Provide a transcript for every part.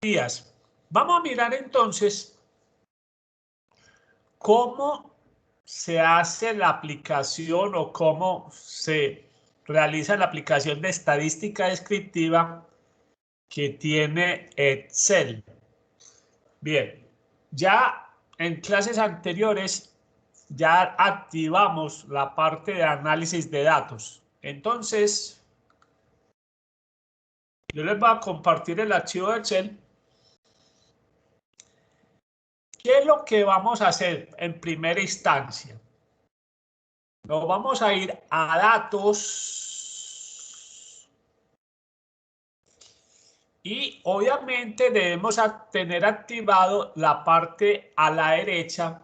días. Vamos a mirar entonces cómo se hace la aplicación o cómo se realiza la aplicación de estadística descriptiva que tiene Excel. Bien, ya en clases anteriores ya activamos la parte de análisis de datos. Entonces, yo les voy a compartir el archivo de Excel. ¿Qué es lo que vamos a hacer en primera instancia? Nos vamos a ir a datos y obviamente debemos tener activado la parte a la derecha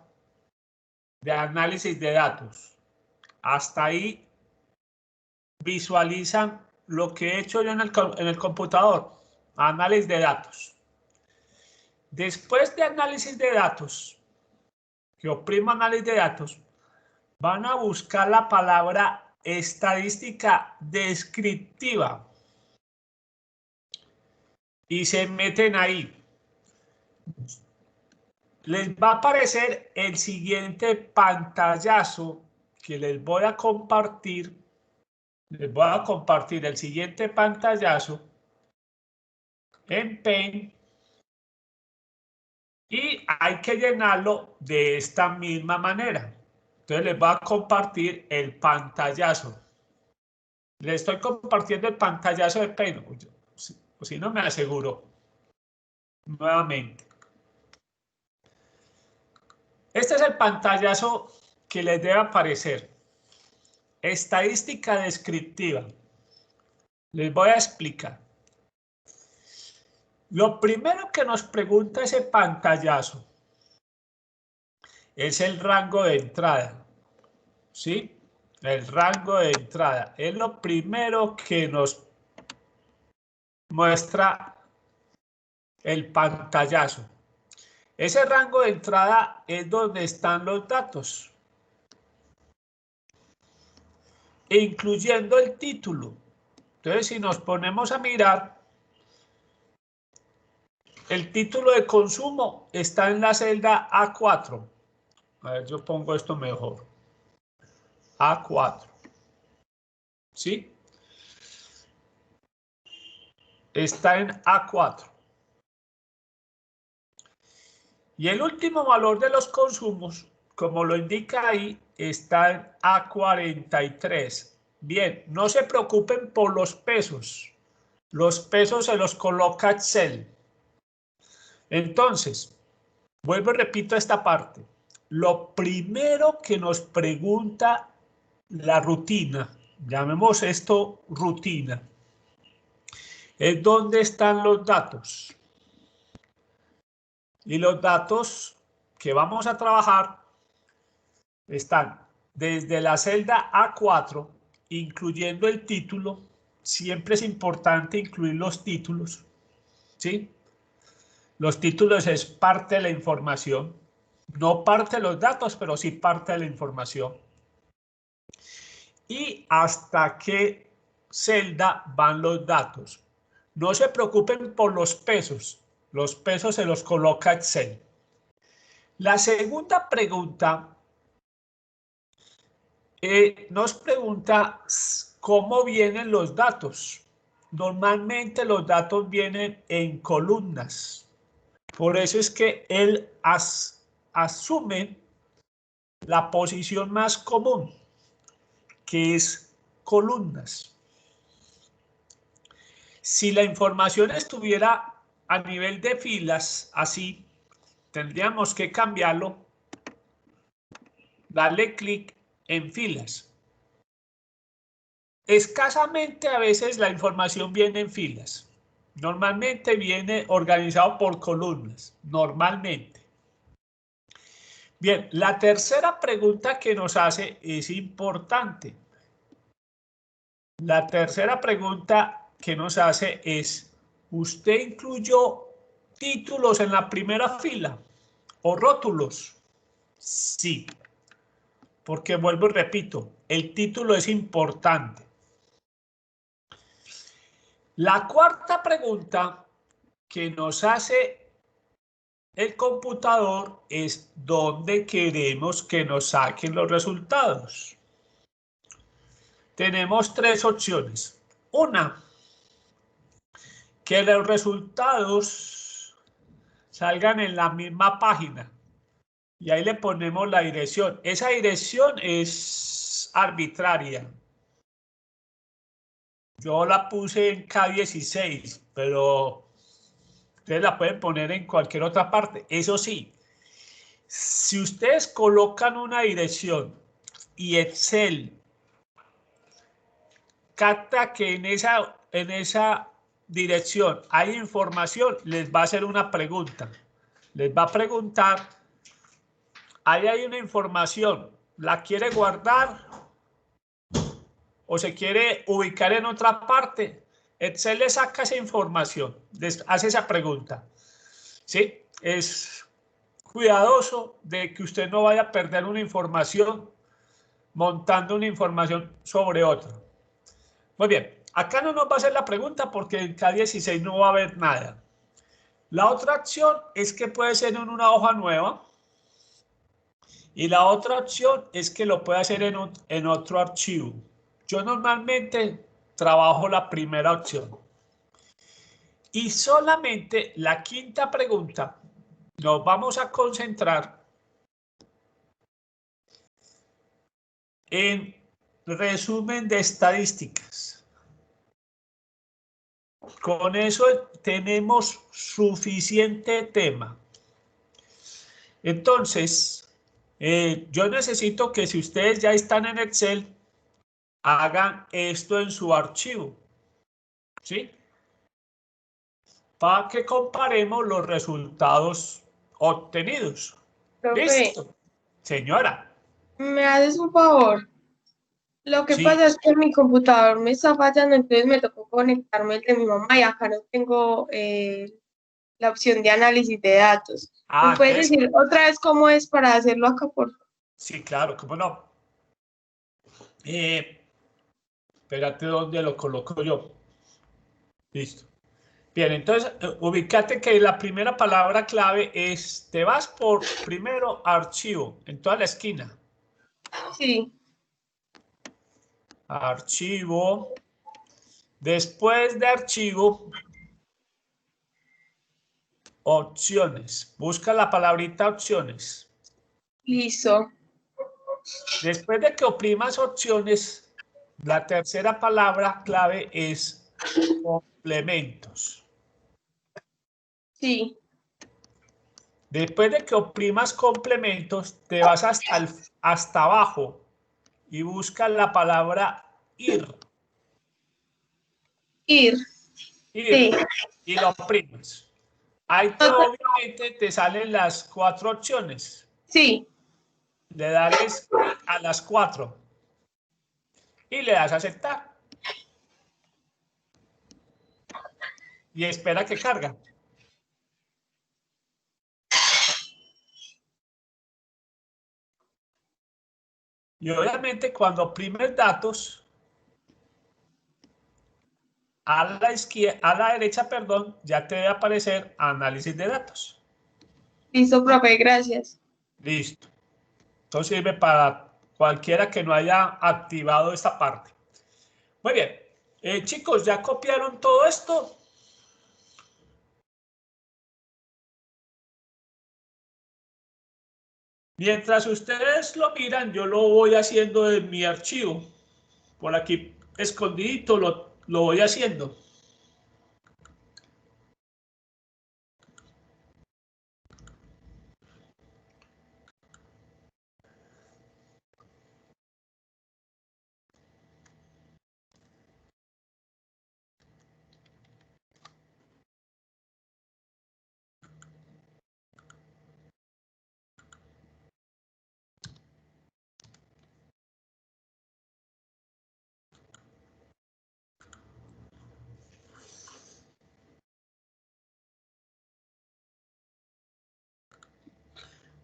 de análisis de datos. Hasta ahí visualizan lo que he hecho yo en el computador, análisis de datos. Después de análisis de datos, que oprimo análisis de datos, van a buscar la palabra estadística descriptiva y se meten ahí. Les va a aparecer el siguiente pantallazo que les voy a compartir. Les voy a compartir el siguiente pantallazo en Paint y hay que llenarlo de esta misma manera. Entonces les voy a compartir el pantallazo. Les estoy compartiendo el pantallazo de Paint. O si no, me aseguro nuevamente. Este es el pantallazo que les debe aparecer. Estadística descriptiva. Les voy a explicar. Lo primero que nos pregunta ese pantallazo es el rango de entrada. ¿Sí? El rango de entrada es lo primero que nos muestra el pantallazo. Ese rango de entrada es donde están los datos, incluyendo el título. Entonces, si nos ponemos a mirar, el título de consumo está en la celda A4. A ver, yo pongo esto mejor. A4. ¿Sí? Está en A4. Y el último valor de los consumos, como lo indica ahí, está en A43. Bien, no se preocupen por los pesos. Los pesos se los coloca Excel. Entonces, vuelvo y repito esta parte. Lo primero que nos pregunta la rutina, llamemos esto rutina, es dónde están los datos. Y los datos que vamos a trabajar están desde la celda A4, incluyendo el título. Siempre es importante incluir los títulos, ¿sí? Los títulos es parte de la información. No parte de los datos, pero sí parte de la información. Y hasta qué celda van los datos. No se preocupen por los pesos. Los pesos se los coloca Excel. La segunda pregunta nos pregunta cómo vienen los datos. Normalmente los datos vienen en columnas. Por eso es que él asume la posición más común, que es columnas. Si la información estuviera a nivel de filas, así, tendríamos que cambiarlo, darle clic en filas. Escasamente a veces la información viene en filas. Normalmente viene organizado por columnas, normalmente. Bien, la tercera pregunta que nos hace es importante. La tercera pregunta que nos hace es, ¿usted incluyó títulos en la primera fila o rótulos? Sí, porque vuelvo y repito, el título es importante. La cuarta pregunta que nos hace el computador es donde queremos que nos saquen los resultados. Tenemos tres opciones. Una, que los resultados salgan en la misma página. Y ahí le ponemos la dirección. Esa dirección es arbitraria. Yo la puse en K16, pero ustedes la pueden poner en cualquier otra parte. Eso sí, si ustedes colocan una dirección y Excel capta que en esa dirección hay información, les va a hacer una pregunta. Les va a preguntar, ahí hay una información, ¿la quiere guardar o se quiere ubicar en otra parte? Excel le saca esa información, les hace esa pregunta. ¿Sí? Es cuidadoso de que usted no vaya a perder una información montando una información sobre otra. Muy bien, acá no nos va a hacer la pregunta porque en K16 no va a haber nada. La otra opción es que puede ser en una hoja nueva y la otra opción es que lo puede hacer en otro archivo. Yo normalmente trabajo la primera opción. Y solamente la quinta pregunta nos vamos a concentrar en resumen de estadísticas. Con eso tenemos suficiente tema. Entonces, yo necesito que si ustedes ya están en Excel, hagan esto en su archivo. ¿Sí? Para que comparemos los resultados obtenidos. Profe, ¿Listo? Señora. ¿me haces un favor? Lo que Sí. pasa es que mi computador me está fallando, entonces me tocó conectarme el de mi mamá y acá no tengo la opción de análisis de datos. ¿Me puedes Entonces, decir otra vez cómo es para hacerlo acá, por favor? sí, claro, cómo no. Espérate dónde lo coloco yo. Listo. Bien, entonces, ubícate que la primera palabra clave es, te vas por primero archivo, en toda la esquina. Sí, Archivo. Después de archivo, opciones. Busca la palabrita opciones. listo. Después de que oprimas opciones, la tercera palabra clave es complementos. Sí, Después de que oprimas complementos, te vas hasta abajo y buscas la palabra ir. ir. Ir. Sí. Y lo oprimes. Ahí obviamente te salen las cuatro opciones. Sí. Le das clic a las cuatro y le das a aceptar. Y espera que carga. Y obviamente cuando oprimes datos, a la derecha, perdón, ya te debe aparecer análisis de datos. Listo, profe, gracias. Listo. Esto sirve para cualquiera que no haya activado esta parte. Muy bien. Chicos, ¿ya copiaron todo esto? Mientras ustedes lo miran, yo lo voy haciendo en mi archivo. Por aquí, escondidito, lo voy haciendo.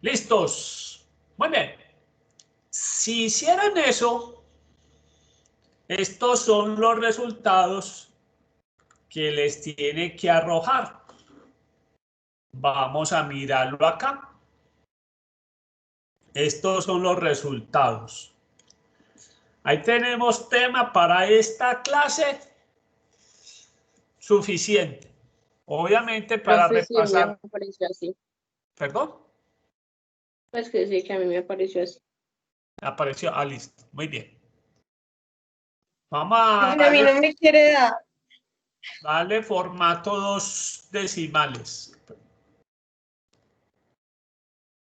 ¿Listos? Muy bien. Si hicieran eso, estos son los resultados que les tiene que arrojar. Vamos a mirarlo acá. Estos son los resultados. Ahí tenemos tema para esta clase suficiente. Obviamente para Profe, sí, me repasar. apareció así. ¿Perdón? Pues que sí, que a mí me apareció así. Apareció. Ah, listo. Muy bien. Vamos a A mí no me quiere dar. darle formato 2 decimales.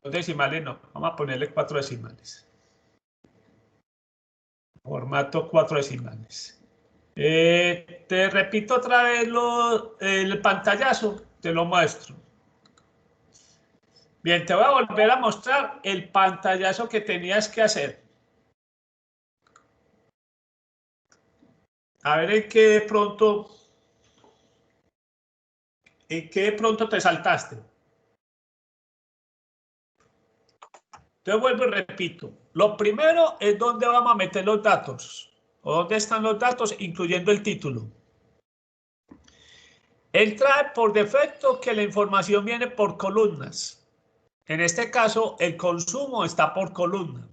2 decimales no. Vamos a ponerle 4 decimales. Formato 4 decimales. Te repito otra vez el pantallazo. Te lo muestro. Bien, te voy a volver a mostrar el pantallazo que tenías que hacer. A ver en qué de pronto te saltaste. Entonces vuelvo y repito. Lo primero es dónde vamos a meter los datos. O dónde están los datos, incluyendo el título. Él trae por defecto que la información viene por columnas. En este caso, el consumo está por columna.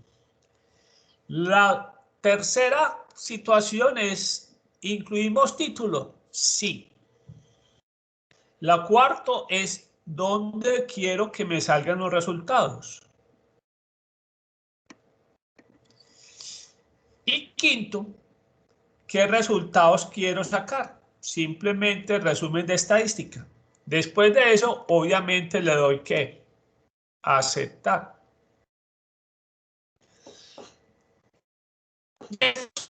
La tercera situación es, ¿incluimos título? Sí. La cuarta es, ¿dónde quiero que me salgan los resultados? Y quinto, ¿qué resultados quiero sacar? Simplemente resumen de estadística. Después de eso, obviamente le doy que aceptar.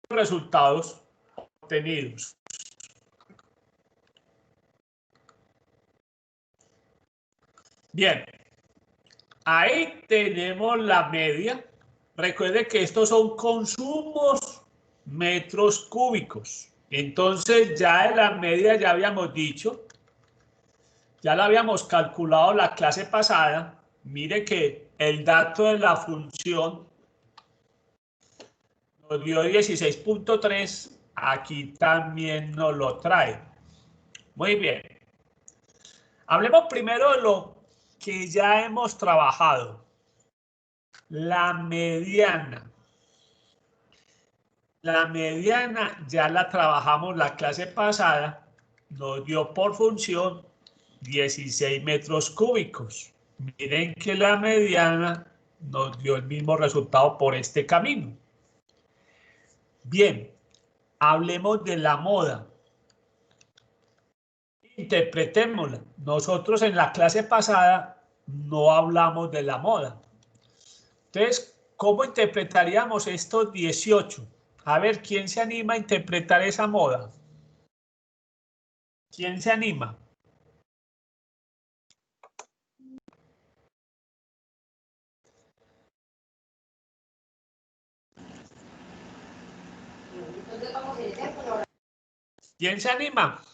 Resultados obtenidos. Bien, ahí tenemos la media. Recuerde que estos son consumos metros cúbicos. Entonces ya en la media ya habíamos dicho, ya la habíamos calculado la clase pasada. Mire que el dato de la función nos dio 16.3, aquí también nos lo trae. Muy bien. Hablemos primero de lo que ya hemos trabajado. La mediana. La mediana ya la trabajamos la clase pasada, nos dio por función 16 metros cúbicos. Miren que la mediana nos dio el mismo resultado por este camino. Bien, hablemos de la moda. Interpretémosla. Nosotros en la clase pasada no hablamos de la moda. Entonces, ¿cómo interpretaríamos estos 18? A ver, ¿quién se anima a interpretar esa moda? ¿Quién se anima? ¿Quién se anima?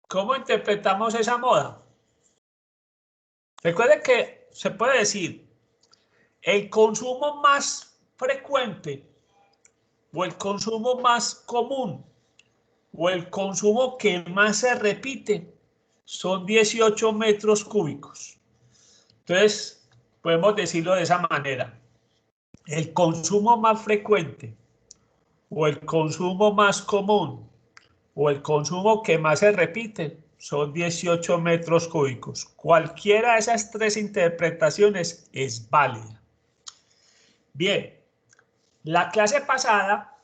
¿Cómo interpretamos esa moda? Recuerde que se puede decir el consumo más frecuente o el consumo más común o el consumo que más se repite son 18 metros cúbicos. Entonces, podemos decirlo de esa manera. El consumo más frecuente o el consumo más común o el consumo que más se repite son 18 metros cúbicos. Cualquiera de esas tres interpretaciones es válida. Bien, la clase pasada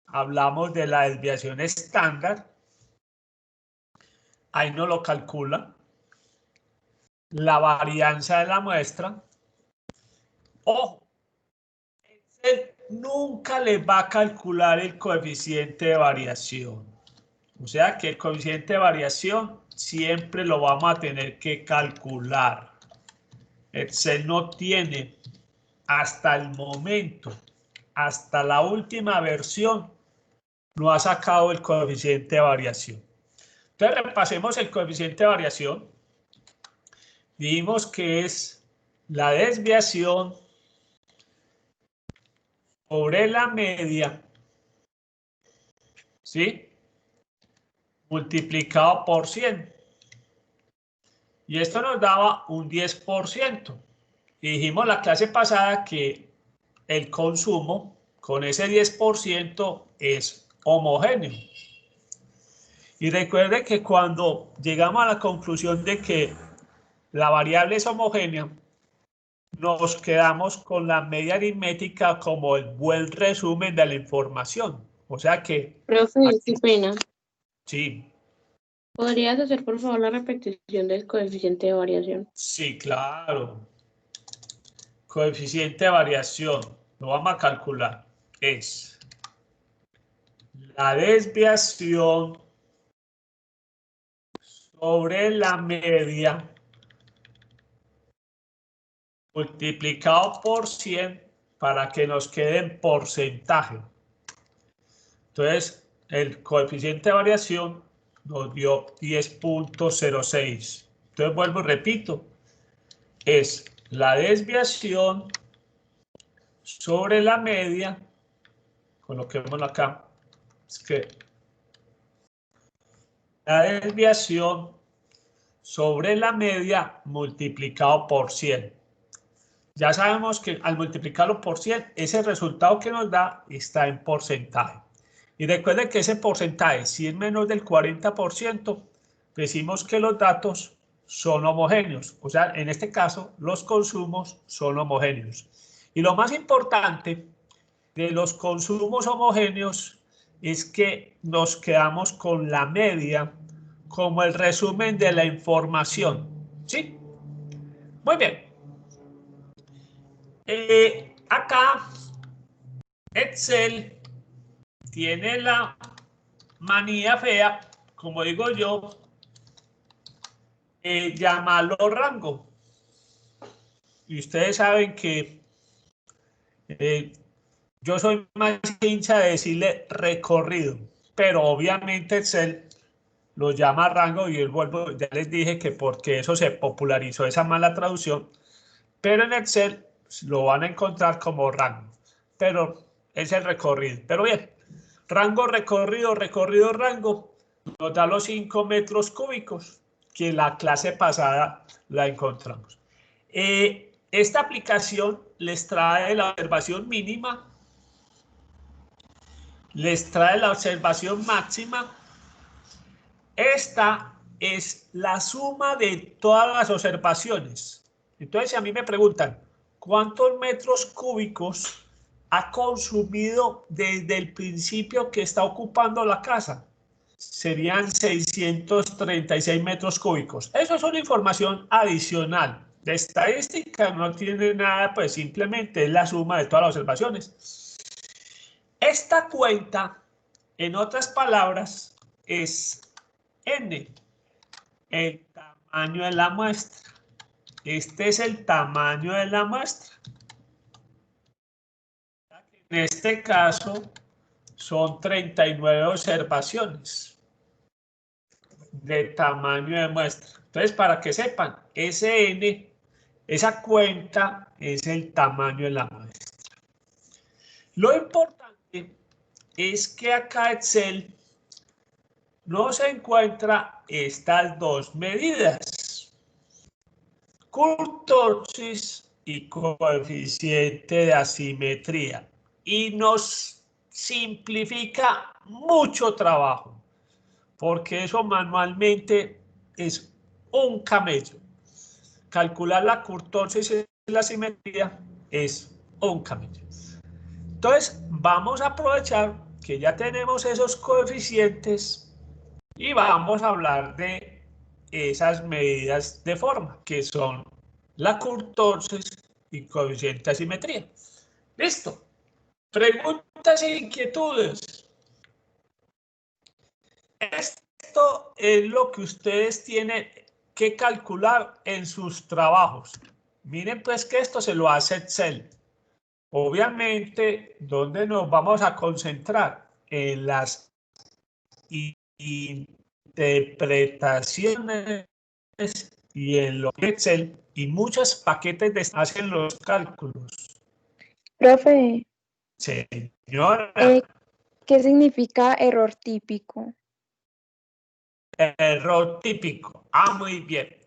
hablamos de la desviación estándar. Ahí no lo calcula. La varianza de la muestra. Ojo, Excel nunca le va a calcular el coeficiente de variación. O sea que el coeficiente de variación siempre lo vamos a tener que calcular. Excel no tiene hasta el momento, hasta la última versión, no ha sacado el coeficiente de variación. Entonces repasemos el coeficiente de variación. Vimos que es la desviación sobre la media, ¿sí? multiplicado por 100. Y esto nos daba un 10%. Y dijimos la clase pasada que el consumo con ese 10% es homogéneo. Y recuerde que cuando llegamos a la conclusión de que la variable es homogénea, nos quedamos con la media aritmética como el buen resumen de la información. O sea que... Profe, qué pena. Sí. ¿Podrías hacer, por favor, la repetición del coeficiente de variación? Sí, claro. Coeficiente de variación, lo vamos a calcular, es la desviación sobre la media multiplicado por 100 para que nos quede en porcentaje. Entonces, el coeficiente de variación nos dio 10.06. Entonces, vuelvo y repito, es la desviación sobre la media, coloquémoslo acá, es que la desviación sobre la media multiplicado por 100. Ya sabemos que al multiplicarlo por 100, ese resultado que nos da está en porcentaje. Y recuerden que ese porcentaje, si es menos del 40%, decimos que los datos son homogéneos. O sea, en este caso, los consumos son homogéneos. Y lo más importante de los consumos homogéneos es que nos quedamos con la media como el resumen de la información. ¿Sí? Muy bien. Acá Excel tiene la manía fea, como digo yo, llamarlo rango. Y ustedes saben que yo soy más hincha de decirle recorrido, pero obviamente Excel lo llama rango y ya les dije que porque eso se popularizó esa mala traducción, pero en Excel lo van a encontrar como rango, pero es el recorrido. Pero bien, rango, recorrido, recorrido, rango, nos da los 5 metros cúbicos que la clase pasada la encontramos. Esta aplicación les trae la observación mínima, les trae la observación máxima. Esta es la suma de todas las observaciones. Entonces, si a mí me preguntan, ¿cuántos metros cúbicos ha consumido desde el principio que está ocupando la casa? Serían 636 metros cúbicos. Eso es una información adicional. De estadística no tiene nada, pues simplemente es la suma de todas las observaciones. Esta cuenta, en otras palabras, es N, el tamaño de la muestra. Este es el tamaño de la muestra. En este caso son 39 observaciones de tamaño de muestra. Entonces, para que sepan, ese N, esa cuenta es el tamaño de la muestra. Lo importante es que acá Excel no se encuentra estas dos medidas, kurtosis y coeficiente de asimetría, y nos simplifica mucho trabajo, porque eso manualmente es un camello. Calcular la kurtosis y la asimetría es un camello. Entonces, vamos a aprovechar que ya tenemos esos coeficientes y vamos a hablar de esas medidas de forma, que son la kurtosis y coeficiente de asimetría. ¿Listo? Preguntas e inquietudes. Esto es lo que ustedes tienen que calcular en sus trabajos. Miren pues que esto se lo hace Excel. Obviamente, ¿dónde nos vamos a concentrar? En las interpretaciones y en los Excel y muchos paquetes hacen los cálculos. Profe, Señora, ¿qué significa error típico? Error típico. Muy bien.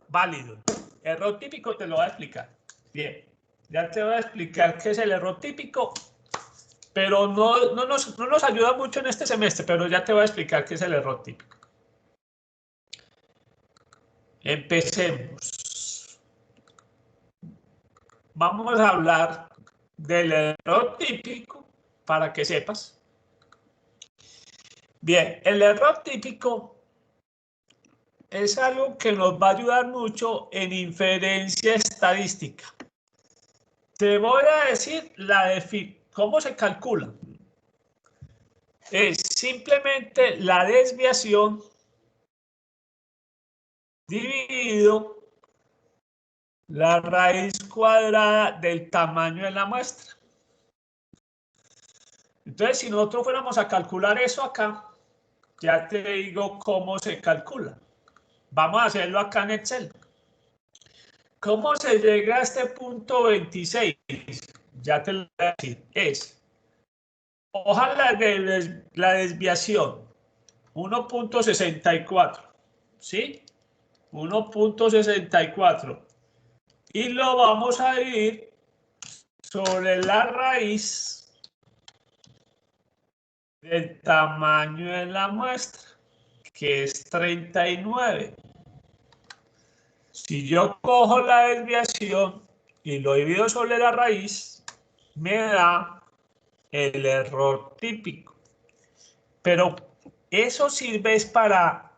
Válido. Error típico te lo voy a explicar. Bien. Ya te voy a explicar qué es el error típico, pero no nos ayuda mucho en este semestre, pero ya te voy a explicar qué es el error típico. Empecemos. Vamos a hablar del error típico para que sepas. Bien, el error típico es algo que nos va a ayudar mucho en inferencia estadística. Te voy a decir cómo se calcula. Es simplemente la desviación dividido la raíz cuadrada del tamaño de la muestra. Entonces, si nosotros fuéramos a calcular eso acá, ya te digo cómo se calcula. Vamos a hacerlo acá en Excel. ¿Cómo se llega a este punto 26? Ya te lo voy a decir. Es ojalá de la desviación 1.64, ¿sí? 1.64. Y lo vamos a dividir sobre la raíz del tamaño de la muestra, que es 39. Si yo cojo la desviación y lo divido sobre la raíz, me da el error típico. Pero eso sirve para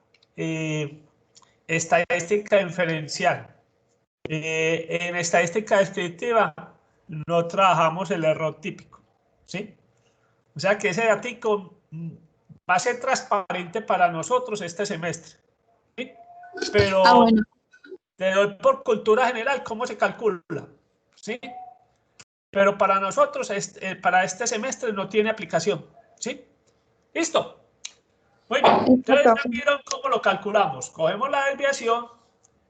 estadística inferencial. En estadística descriptiva no trabajamos el error típico, ¿sí? O sea que ese dato va a ser transparente para nosotros este semestre, ¿sí? Pero bueno. te doy por cultura general cómo se calcula, ¿sí? Pero para nosotros, para este semestre no tiene aplicación, ¿sí? ¿Listo? Muy bien. Entonces ya vieron cómo lo calculamos. Cogemos la desviación,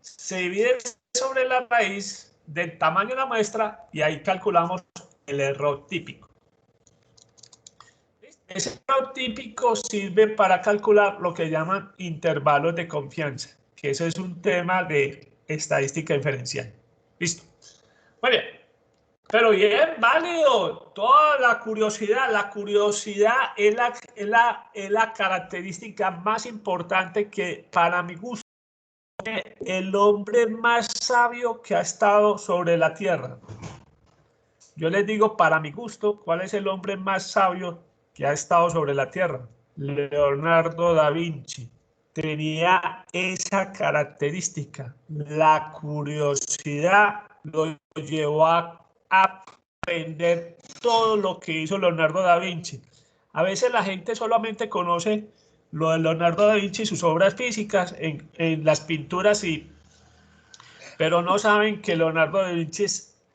se divide sobre la raíz del tamaño de la muestra y ahí calculamos el error típico. Ese error típico sirve para calcular lo que llaman intervalos de confianza, que eso es un tema de estadística inferencial. Listo. Muy bien. Pero bien, válido. Toda la curiosidad es la característica más importante que para mi gusto el hombre más sabio que ha estado sobre la tierra. Yo les digo para mi gusto, ¿cuál es el hombre más sabio que ha estado sobre la tierra? Leonardo da Vinci. Tenía esa característica. La curiosidad lo llevó a aprender todo lo que hizo Leonardo da Vinci. A veces la gente solamente conoce lo de Leonardo da Vinci y sus obras físicas en las pinturas, pero no saben que Leonardo da Vinci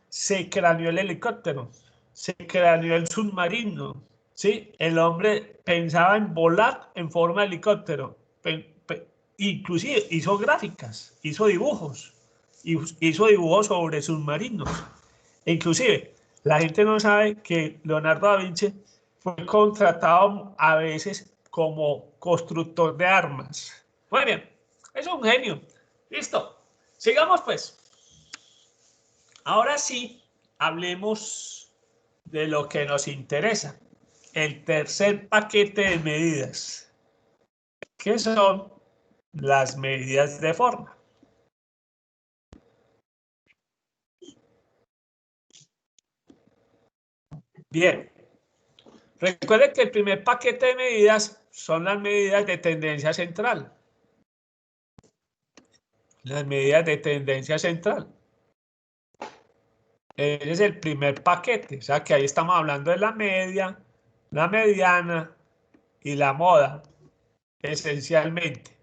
se craneó el helicóptero, se craneó el submarino, ¿sí? El hombre pensaba en volar en forma de helicóptero, inclusive hizo gráficas, hizo dibujos sobre submarinos. Inclusive, la gente no sabe que Leonardo da Vinci fue contratado a veces como constructor de armas. Muy bien, es un genio. Listo, sigamos pues. Ahora sí, hablemos de lo que nos interesa. El tercer paquete de medidas, que son las medidas de forma. Bien, recuerden que el primer paquete de medidas son las medidas de tendencia central. Las medidas de tendencia central. Ese es el primer paquete, o sea que ahí estamos hablando de la media, la mediana y la moda, esencialmente.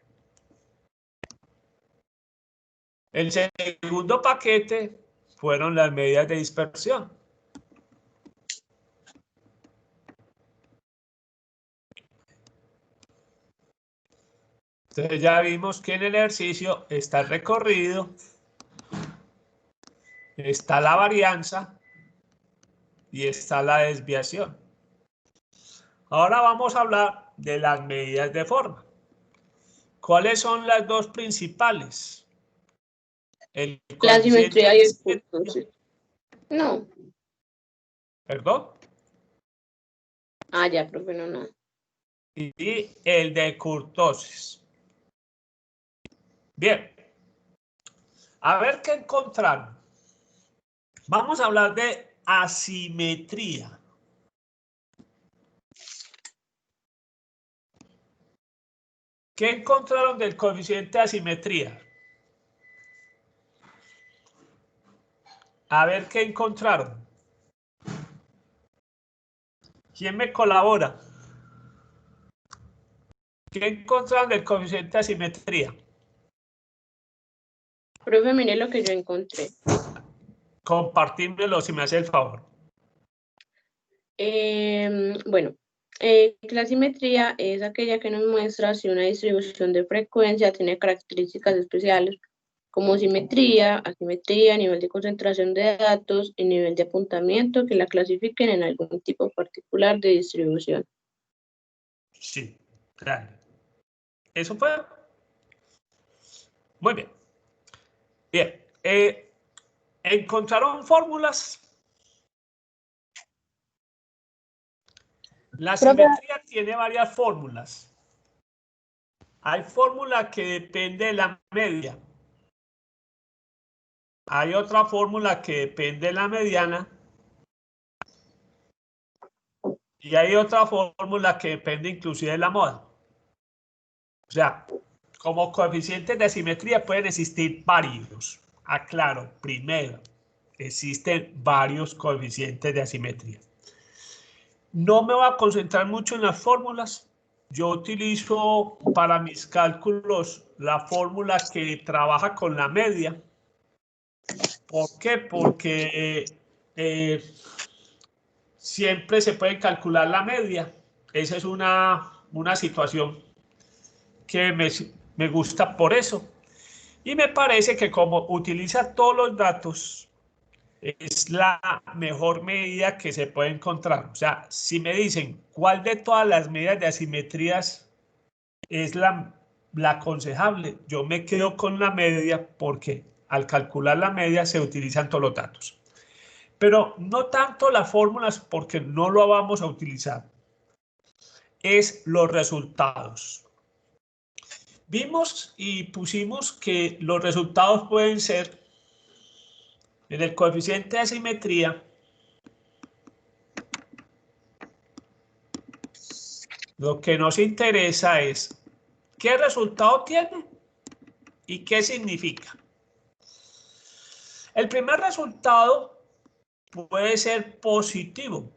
El segundo paquete fueron las medidas de dispersión. Entonces ya vimos que en el ejercicio está el recorrido, está la varianza y está la desviación. Ahora vamos a hablar de las medidas de forma. ¿Cuáles son las dos principales? La simetría y el kurtosis. No. ¿Perdón? Ah, ya, profe, no, nada. Y el de kurtosis. Bien. A ver qué encontraron. Vamos a hablar de asimetría. ¿Qué encontraron del coeficiente de asimetría? A ver qué encontraron. ¿Quién me colabora? ¿Qué encontraron del coeficiente de asimetría? Profe, mire lo que yo encontré. Compartímelo si me hace el favor. Bueno, la simetría es aquella que nos muestra si una distribución de frecuencia tiene características especiales como simetría, asimetría, nivel de concentración de datos y nivel de apuntamiento que la clasifiquen en algún tipo particular de distribución. Sí, claro. ¿Eso fue? Muy bien. Bien. ¿Encontraron fórmulas? La simetría tiene varias fórmulas. Hay fórmula que depende de la media. Hay otra fórmula que depende de la mediana. Y hay otra fórmula que depende inclusive de la moda. O sea, como coeficientes de simetría pueden existir varios. Aclaro, primero, existen varios coeficientes de asimetría. No me voy a concentrar mucho en las fórmulas. Yo utilizo para mis cálculos la fórmula que trabaja con la media. ¿Por qué? Porque siempre se puede calcular la media. Esa es una situación que me gusta por eso. Y me parece que como utiliza todos los datos, es la mejor medida que se puede encontrar. O sea, si me dicen cuál de todas las medidas de asimetrías es la aconsejable, yo me quedo con la media porque al calcular la media se utilizan todos los datos. Pero no tanto las fórmulas porque no lo vamos a utilizar. Es los resultados. Vimos y pusimos que los resultados pueden ser en el coeficiente de asimetría. Lo que nos interesa es qué resultado tiene y qué significa. El primer resultado puede ser positivo.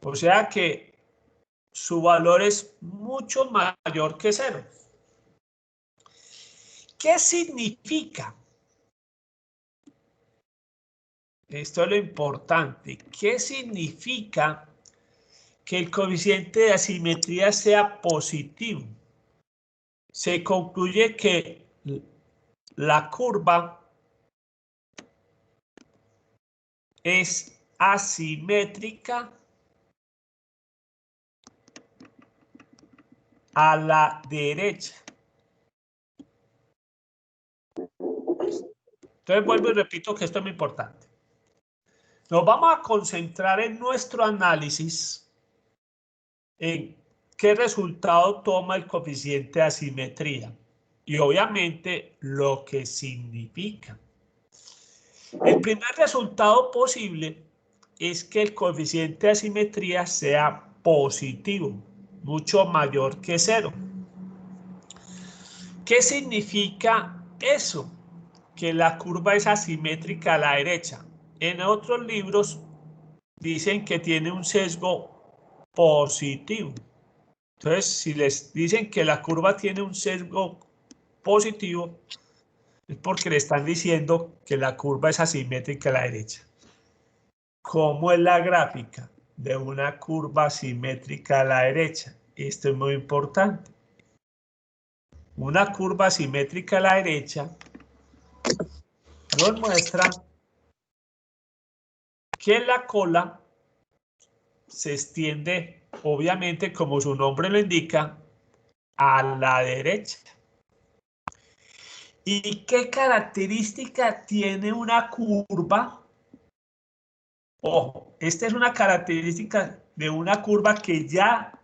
O sea que su valor es mucho mayor que 0. ¿Qué significa? Esto es lo importante. ¿Qué significa que el coeficiente de asimetría sea positivo? Se concluye que la curva es asimétrica a la derecha. Entonces vuelvo y repito que esto es muy importante. Nos vamos a concentrar en nuestro análisis en qué resultado toma el coeficiente de asimetría y obviamente lo que significa. El primer resultado posible es que el coeficiente de asimetría sea positivo, mucho mayor que 0. ¿Qué significa eso? Que la curva es asimétrica a la derecha. En otros libros dicen que tiene un sesgo positivo. Entonces, si les dicen que la curva tiene un sesgo positivo, es porque le están diciendo que la curva es asimétrica a la derecha. ¿Cómo es la gráfica de una curva asimétrica a la derecha? Esto es muy importante. Una curva asimétrica a la derecha nos muestra que la cola se extiende, obviamente, como su nombre lo indica, a la derecha. ¿Y qué característica tiene una curva? Ojo, esta es una característica de una curva que ya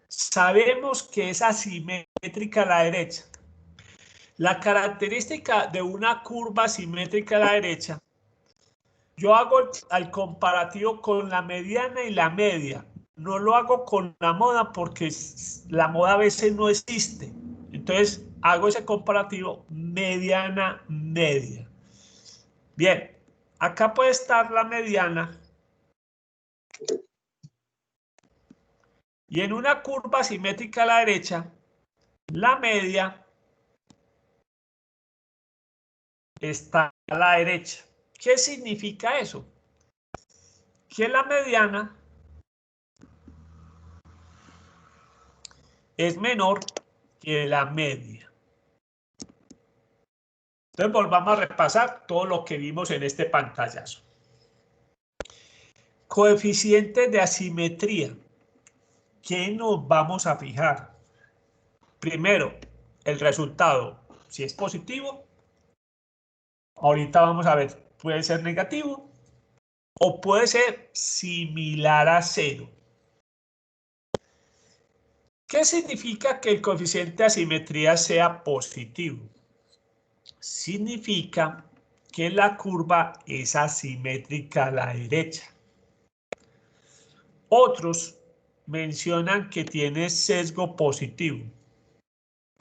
sabemos que es asimétrica a la derecha. La característica de una curva asimétrica a la derecha, yo hago el comparativo con la mediana y la media. No lo hago con la moda porque la moda a veces no existe. Entonces hago ese comparativo mediana-media. Bien, acá puede estar la mediana. Y en una curva simétrica a la derecha, la media está a la derecha. ¿Qué significa eso? Que la mediana es menor que la media. Entonces volvamos a repasar todo lo que vimos en este pantallazo. Coeficientes de asimetría. ¿Qué nos vamos a fijar? Primero, el resultado. Si es positivo, ahorita vamos a ver, puede ser negativo o puede ser similar a 0. ¿Qué significa que el coeficiente de asimetría sea positivo? Significa que la curva es asimétrica a la derecha. Otros mencionan que tiene sesgo positivo.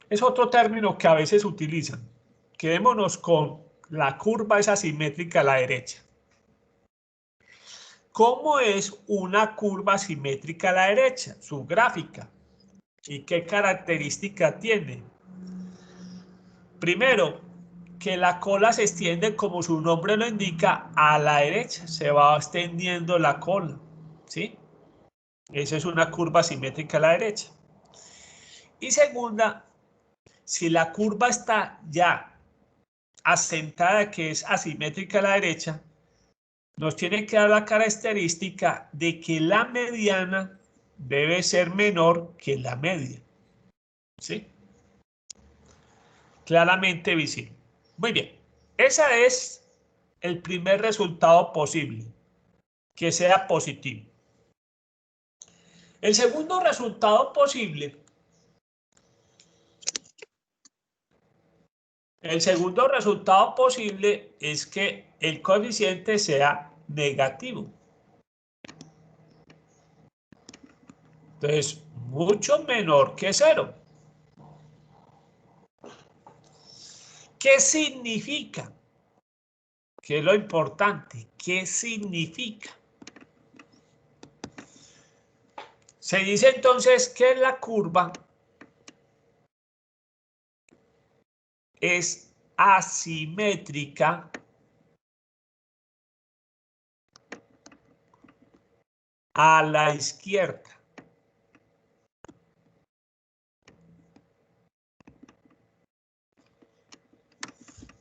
Es otro término que a veces utilizan. Quedémonos con la curva es asimétrica a la derecha. ¿Cómo es una curva asimétrica a la derecha? Su gráfica. ¿Y qué característica tiene? Primero, que la cola se extiende, como su nombre lo indica, a la derecha. Se va extendiendo la cola, ¿sí? Esa es una curva asimétrica a la derecha. Y segunda, si la curva está ya asentada, que es asimétrica a la derecha, nos tiene que dar la característica de que la mediana debe ser menor que la media, ¿sí? Claramente visible. Muy bien, ese es el primer resultado posible, que sea positivo. El segundo resultado posible, es que el coeficiente sea negativo. Entonces, mucho menor que 0. ¿Qué significa? ¿Qué es lo importante? ¿Qué significa? Se dice entonces que la curva es asimétrica a la izquierda.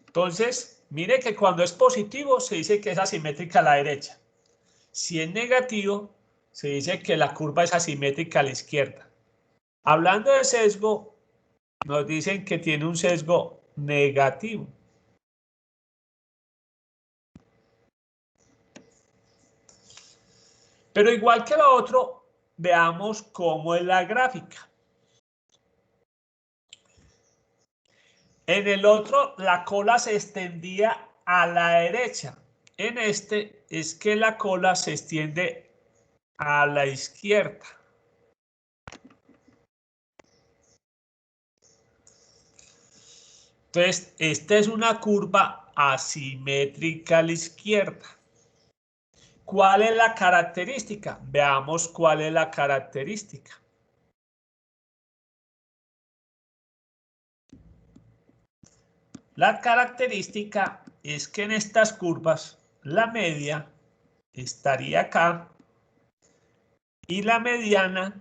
Entonces, mire que cuando es positivo se dice que es asimétrica a la derecha. Si es negativo, se dice que la curva es asimétrica a la izquierda. Hablando de sesgo, nos dicen que tiene un sesgo negativo. Pero igual que lo otro, veamos cómo es la gráfica. En el otro, la cola se extendía a la derecha. En este es que la cola se extiende a la izquierda. Entonces, esta es una curva asimétrica a la izquierda. ¿Cuál es la característica? Veamos cuál es la característica. La característica es que en estas curvas la media estaría acá y la mediana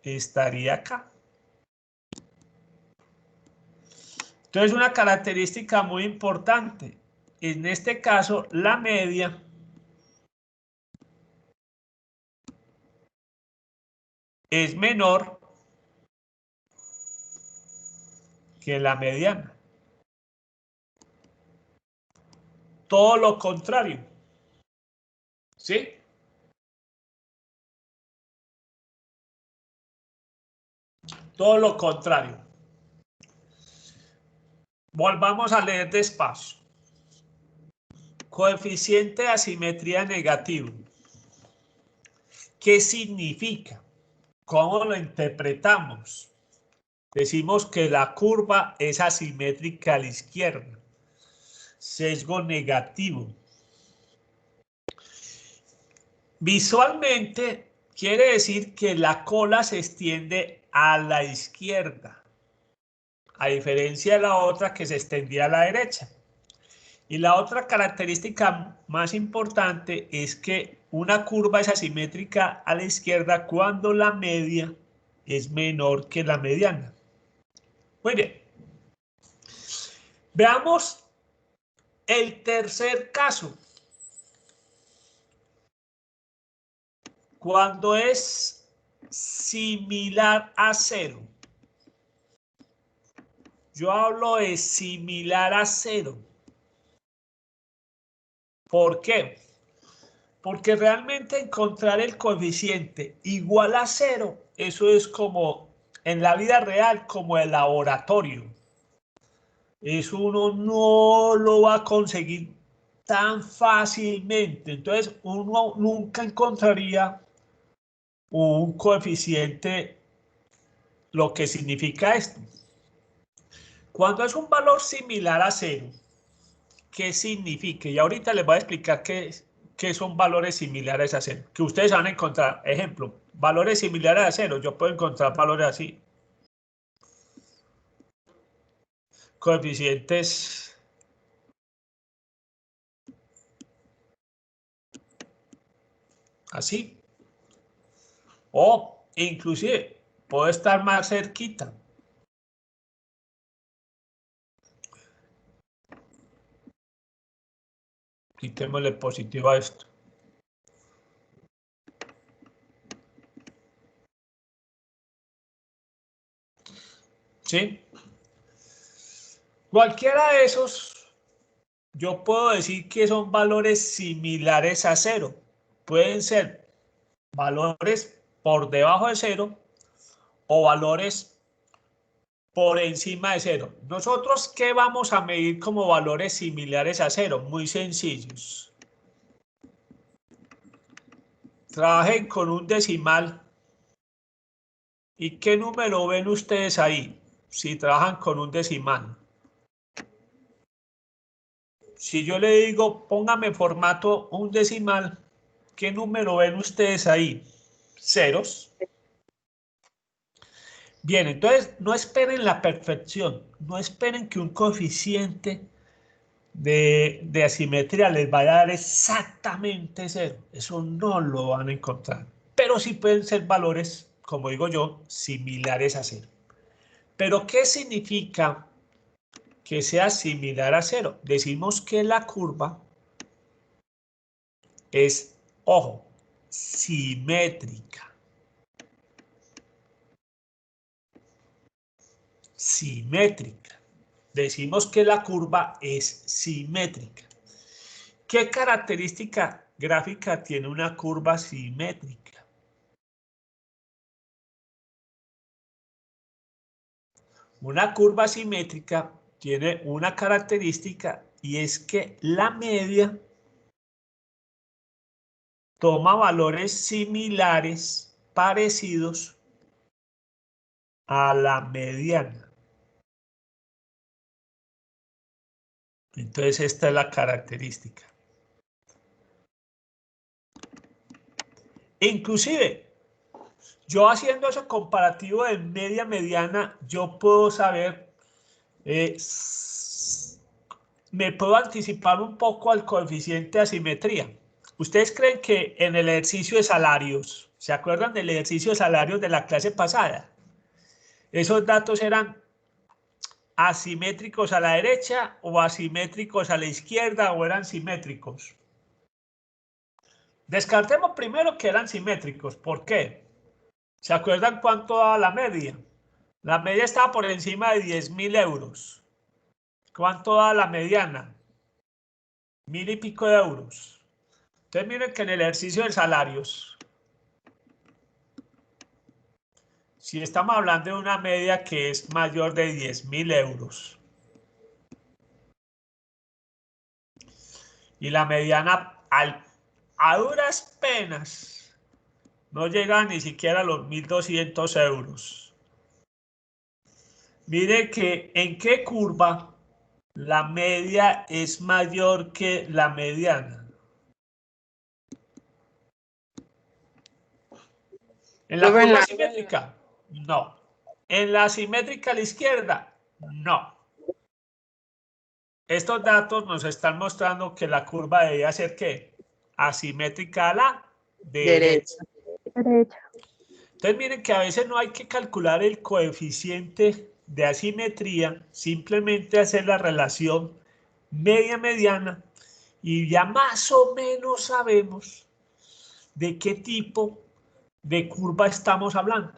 estaría acá. Entonces, una característica muy importante. En este caso, la media es menor que la mediana. Todo lo contrario. ¿Sí? Todo lo contrario. Volvamos a leer despacio. Coeficiente de asimetría negativo. ¿Qué significa? ¿Cómo lo interpretamos? Decimos que la curva es asimétrica a la izquierda. Sesgo negativo. Visualmente quiere decir que la cola se extiende a la izquierda, a diferencia de la otra que se extendía a la derecha. Y la otra característica más importante es que una curva es asimétrica a la izquierda cuando la media es menor que la mediana. Muy bien. Veamos el tercer caso. Cuando es similar a cero. Yo hablo de similar a cero. ¿Por qué? Porque realmente encontrar el coeficiente igual a cero, eso es como en la vida real, como el laboratorio. Eso uno no lo va a conseguir tan fácilmente. Entonces, uno nunca encontraría un coeficiente, lo que significa esto. Cuando es un valor similar a cero, ¿qué significa? Y ahorita les voy a explicar qué son valores similares a cero. Que ustedes van a encontrar, ejemplo, valores similares a cero. Yo puedo encontrar valores así. Coeficientes así. O inclusive puedo estar más cerquita. Quitémosle positivo a esto. ¿Sí? Cualquiera de esos, yo puedo decir que son valores similares a cero. Pueden ser valores por debajo de cero o valores por encima de cero. ¿Nosotros qué vamos a medir como valores similares a cero? Muy sencillos. Trabajen con un decimal. ¿Y qué número ven ustedes ahí? Si trabajan con un decimal. Si yo le digo, póngame formato un decimal, ¿qué número ven ustedes ahí? Ceros. Bien, entonces no esperen la perfección, no esperen que un coeficiente de asimetría les vaya a dar exactamente cero. Eso no lo van a encontrar. Pero sí pueden ser valores, como digo yo, similares a cero. ¿Pero qué significa que sea similar a cero? Decimos que la curva es, ojo, simétrica. Simétrica. Decimos que la curva es simétrica. ¿Qué característica gráfica tiene una curva simétrica? Una curva simétrica tiene una característica y es que la media toma valores similares, parecidos a la mediana. Entonces esta es la característica. Inclusive, yo haciendo ese comparativo de media mediana, yo puedo saber, me puedo anticipar un poco al coeficiente de asimetría. ¿Ustedes creen que en el ejercicio de salarios, se acuerdan del ejercicio de salarios de la clase pasada? Esos datos eran asimétricos a la derecha o asimétricos a la izquierda o eran simétricos. Descartemos primero que eran simétricos. ¿Por qué? ¿Se acuerdan cuánto da la media? La media está por encima de 10.000 euros. ¿Cuánto da la mediana? 1.000 y pico de euros. Entonces miren que en el ejercicio de salarios, si estamos hablando de una media que es mayor de 10.000 euros y la mediana a duras penas no llega ni siquiera a los 1.200 euros. Mire que en qué curva la media es mayor que la mediana. ¿En la curva asimétrica? No. ¿En la asimétrica a la izquierda? No. Estos datos nos están mostrando que la curva debería ser ¿qué? Asimétrica a la derecha. Entonces miren que a veces no hay que calcular el coeficiente de asimetría, simplemente hacer la relación media-mediana y ya más o menos sabemos de qué tipo de curva estamos hablando.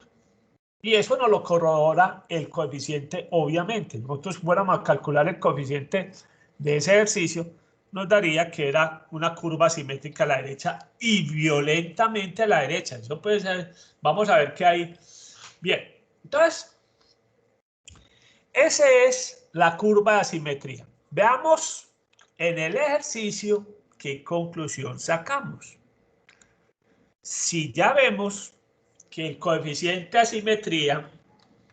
Y eso nos lo corrobora el coeficiente, obviamente. Nosotros fuéramos a calcular el coeficiente de ese ejercicio, nos daría que era una curva asimétrica a la derecha y violentamente a la derecha. Eso puede ser, vamos a ver qué hay. Bien, entonces, esa es la curva de asimetría. Veamos en el ejercicio qué conclusión sacamos. Si ya vemos que el coeficiente de asimetría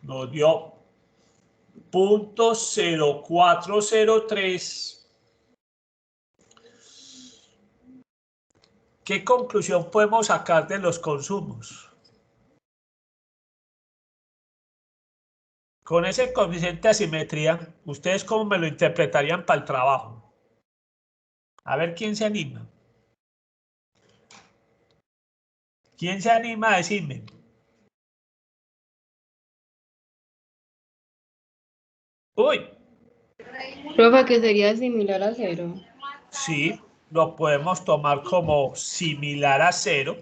nos dio 0.0403, ¿qué conclusión podemos sacar de los consumos? Con ese coeficiente de asimetría, ¿ustedes cómo me lo interpretarían para el trabajo? A ver quién se anima. ¿Quién se anima a decirme? Uy. Profe, que sería similar a 0. Sí, lo podemos tomar como similar a 0.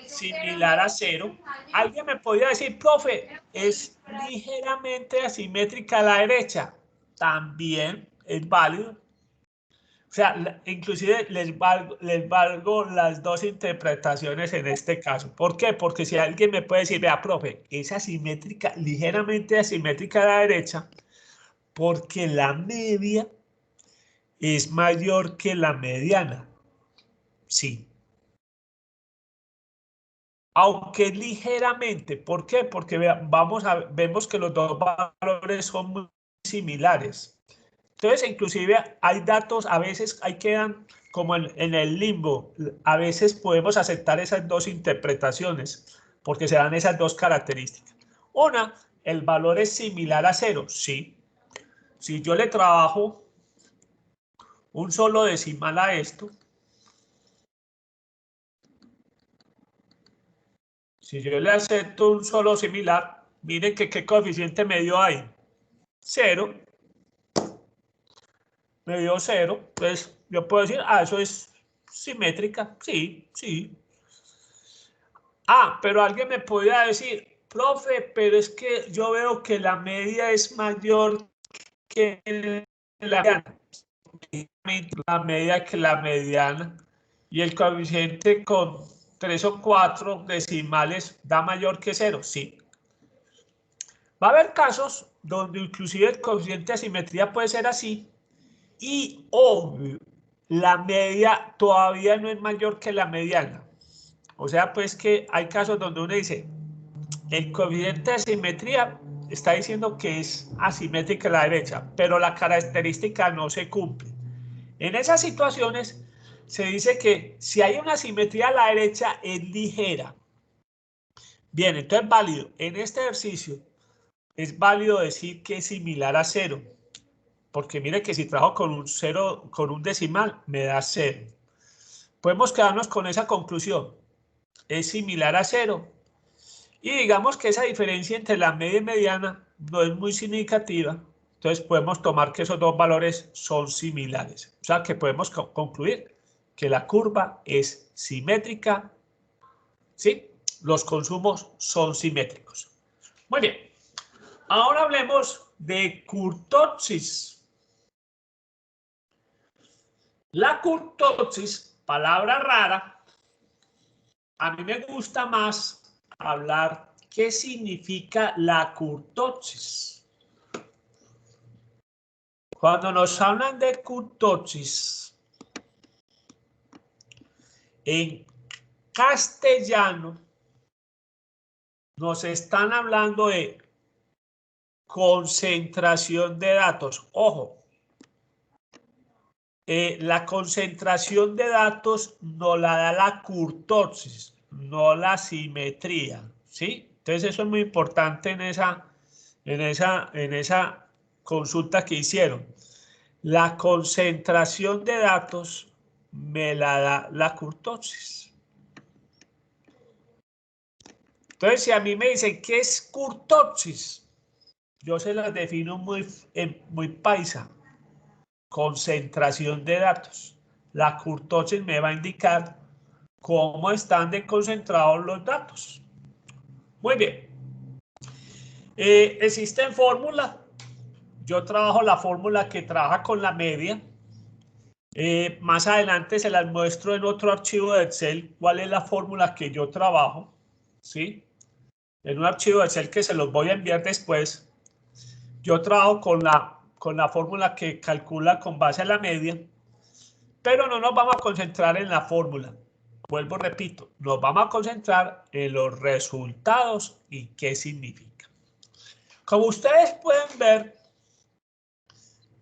Similar a 0. Alguien me podría decir, profe, es ligeramente asimétrica a la derecha. También es válido. O sea, inclusive les valgo las dos interpretaciones en este caso. ¿Por qué? Porque si alguien me puede decir, vea, profe, es asimétrica, ligeramente asimétrica a la derecha, porque la media es mayor que la mediana. Sí. Aunque ligeramente. ¿Por qué? Porque vemos que los dos valores son muy similares. Entonces, inclusive hay datos, a veces ahí quedan como en el limbo. A veces podemos aceptar esas dos interpretaciones porque se dan esas dos características. Una, el valor es similar a 0. Sí. Si yo le trabajo un solo decimal a esto, si yo le acepto un solo similar, miren que qué coeficiente medio hay. 0. Me dio 0. Pues yo puedo decir, eso es simétrica. Sí, sí. Pero alguien me podría decir, profe, pero es que yo veo que la media es mayor que la mediana. La media que la mediana. Y el coeficiente con 3 o 4 decimales da mayor que 0. Sí. Va a haber casos donde inclusive el coeficiente de asimetría puede ser así. Y obvio, la media todavía no es mayor que la mediana. O sea, pues que hay casos donde uno dice, el coeficiente de asimetría está diciendo que es asimétrica a la derecha, pero la característica no se cumple. En esas situaciones se dice que si hay una asimetría a la derecha es ligera. Bien, entonces es válido. En este ejercicio es válido decir que es similar a 0. Porque mire que si trabajo con un 0, con un decimal, me da 0. Podemos quedarnos con esa conclusión. Es similar a 0. Y digamos que esa diferencia entre la media y mediana no es muy significativa. Entonces podemos tomar que esos dos valores son similares. O sea que podemos concluir que la curva es simétrica. ¿Sí? los consumos son simétricos. Muy bien. Ahora hablemos de kurtosis. La kurtosis, palabra rara, a mí me gusta más hablar qué significa la kurtosis. Cuando nos hablan de kurtosis, en castellano nos están hablando de concentración de datos. Ojo, la concentración de datos no la da la kurtosis, no la simetría, ¿sí? Entonces eso es muy importante en esa consulta que hicieron. La concentración de datos me la da la kurtosis. Entonces, si a mí me dicen, ¿qué es kurtosis? Yo se las defino muy paisa. Concentración de datos. La kurtosis me va a indicar cómo están concentrados los datos. Muy bien. Existen fórmulas. Yo trabajo la fórmula que trabaja con la media. Más adelante se las muestro en otro archivo de Excel cuál es la fórmula que yo trabajo, ¿sí? En un archivo de Excel que se los voy a enviar después. Yo trabajo con la fórmula que calcula con base a la media, pero no nos vamos a concentrar en la fórmula. Vuelvo, repito, nos vamos a concentrar en los resultados y qué significa. Como ustedes pueden ver,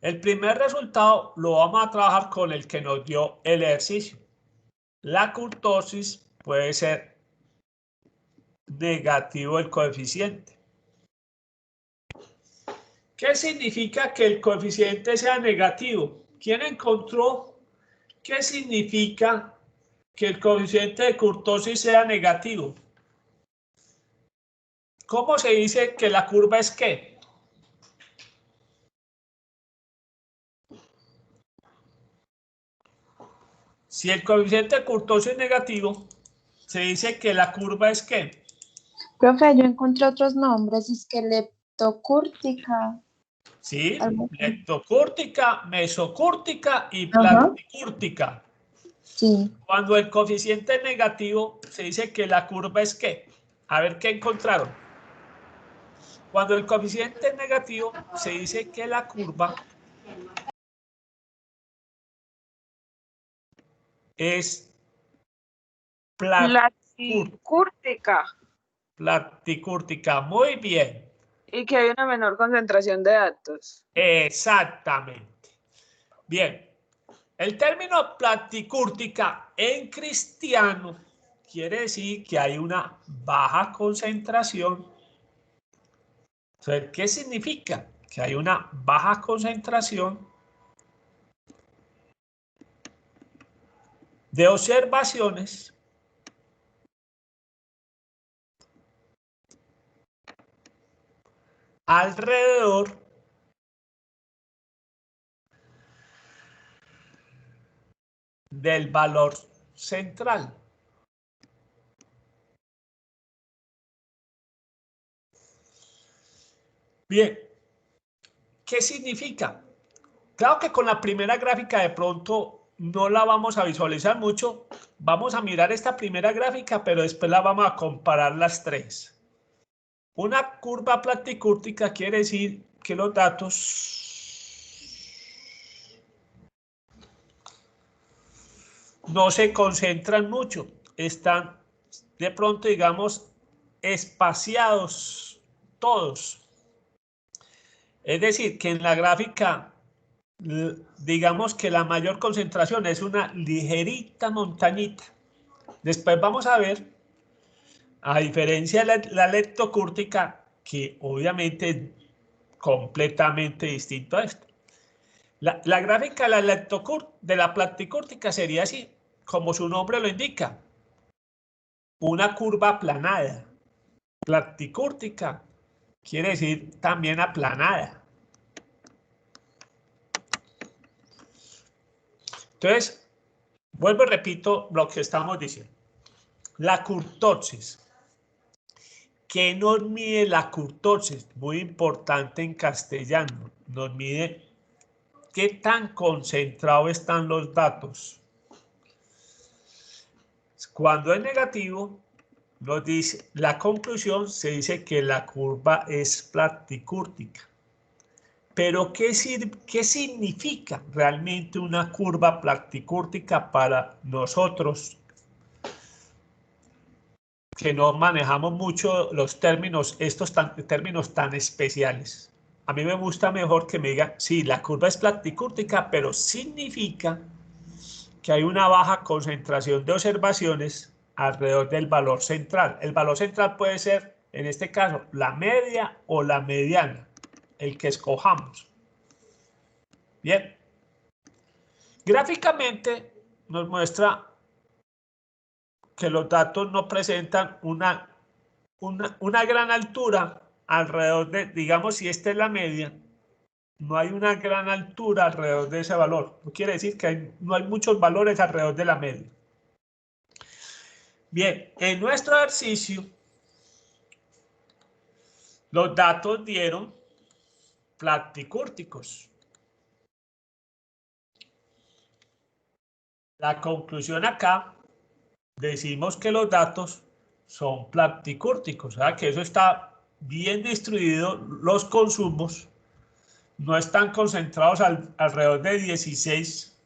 el primer resultado lo vamos a trabajar con el que nos dio el ejercicio. La kurtosis puede ser negativo el coeficiente. ¿Qué significa que el coeficiente sea negativo? ¿Quién encontró qué significa que el coeficiente de kurtosis sea negativo? ¿Cómo se dice que la curva es qué? Si el coeficiente de kurtosis es negativo, se dice que la curva es qué. Profe, yo encontré otros nombres, es que leptocúrtica. Sí, Algo así. leptocúrtica, mesocúrtica y platicúrtica. Sí. Cuando el coeficiente es negativo, se dice que la curva es qué. A ver qué encontraron. Cuando el coeficiente es negativo, se dice que la curva es platicúrtica. Platicúrtica, muy bien. Y que hay una menor concentración de datos. Exactamente. Bien, el término platicúrtica en cristiano quiere decir que hay una baja concentración. Entonces, ¿qué significa? Que hay una baja concentración de observaciones alrededor del valor central. Bien, ¿qué significa? Claro que con la primera gráfica de pronto no la vamos a visualizar mucho. Vamos a mirar esta primera gráfica, pero después la vamos a comparar las tres. Una curva platicúrtica quiere decir que los datos no se concentran mucho, están de pronto, digamos, espaciados todos. Es decir, que en la gráfica, digamos que la mayor concentración es una ligerita montañita. Después vamos a ver, a diferencia de la leptocúrtica, que obviamente es completamente distinto a esto. La gráfica de la platicúrtica sería así, como su nombre lo indica, una curva aplanada. Platicúrtica quiere decir también aplanada. Entonces, vuelvo y repito lo que estamos diciendo. La kurtosis ¿Qué nos mide la kurtosis? Muy importante en castellano. Nos mide qué tan concentrados están los datos. Cuando es negativo, nos dice, la conclusión se dice que la curva es platicúrtica. Pero ¿qué significa realmente una curva platicúrtica para nosotros que no manejamos mucho los términos, términos tan especiales? A mí me gusta mejor que me diga, sí, la curva es platicúrtica, pero significa que hay una baja concentración de observaciones alrededor del valor central. El valor central puede ser, en este caso, la media o la mediana, el que escojamos. Bien. Gráficamente nos muestra que los datos no presentan una gran altura alrededor de, digamos, si esta es la media, no hay una gran altura alrededor de ese valor. No quiere decir que no hay muchos valores alrededor de la media. Bien, en nuestro ejercicio, los datos dieron platicúrticos. La conclusión acá, decimos que los datos son platicúrticos, ¿verdad? Que eso está bien distribuido, los consumos no están concentrados alrededor de 16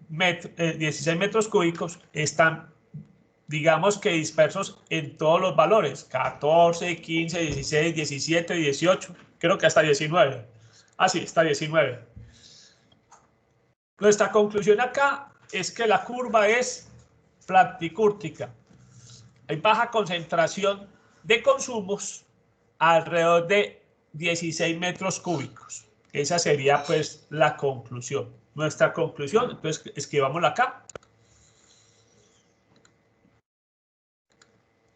metros cúbicos, están, digamos que dispersos en todos los valores, 14, 15, 16, 17, 18, creo que hasta 19. Ah, sí, hasta 19. Nuestra conclusión acá es que la curva es platicúrtica. Hay baja concentración de consumos alrededor de 16 metros cúbicos. Esa sería pues la conclusión. Nuestra conclusión, entonces escribámosla acá.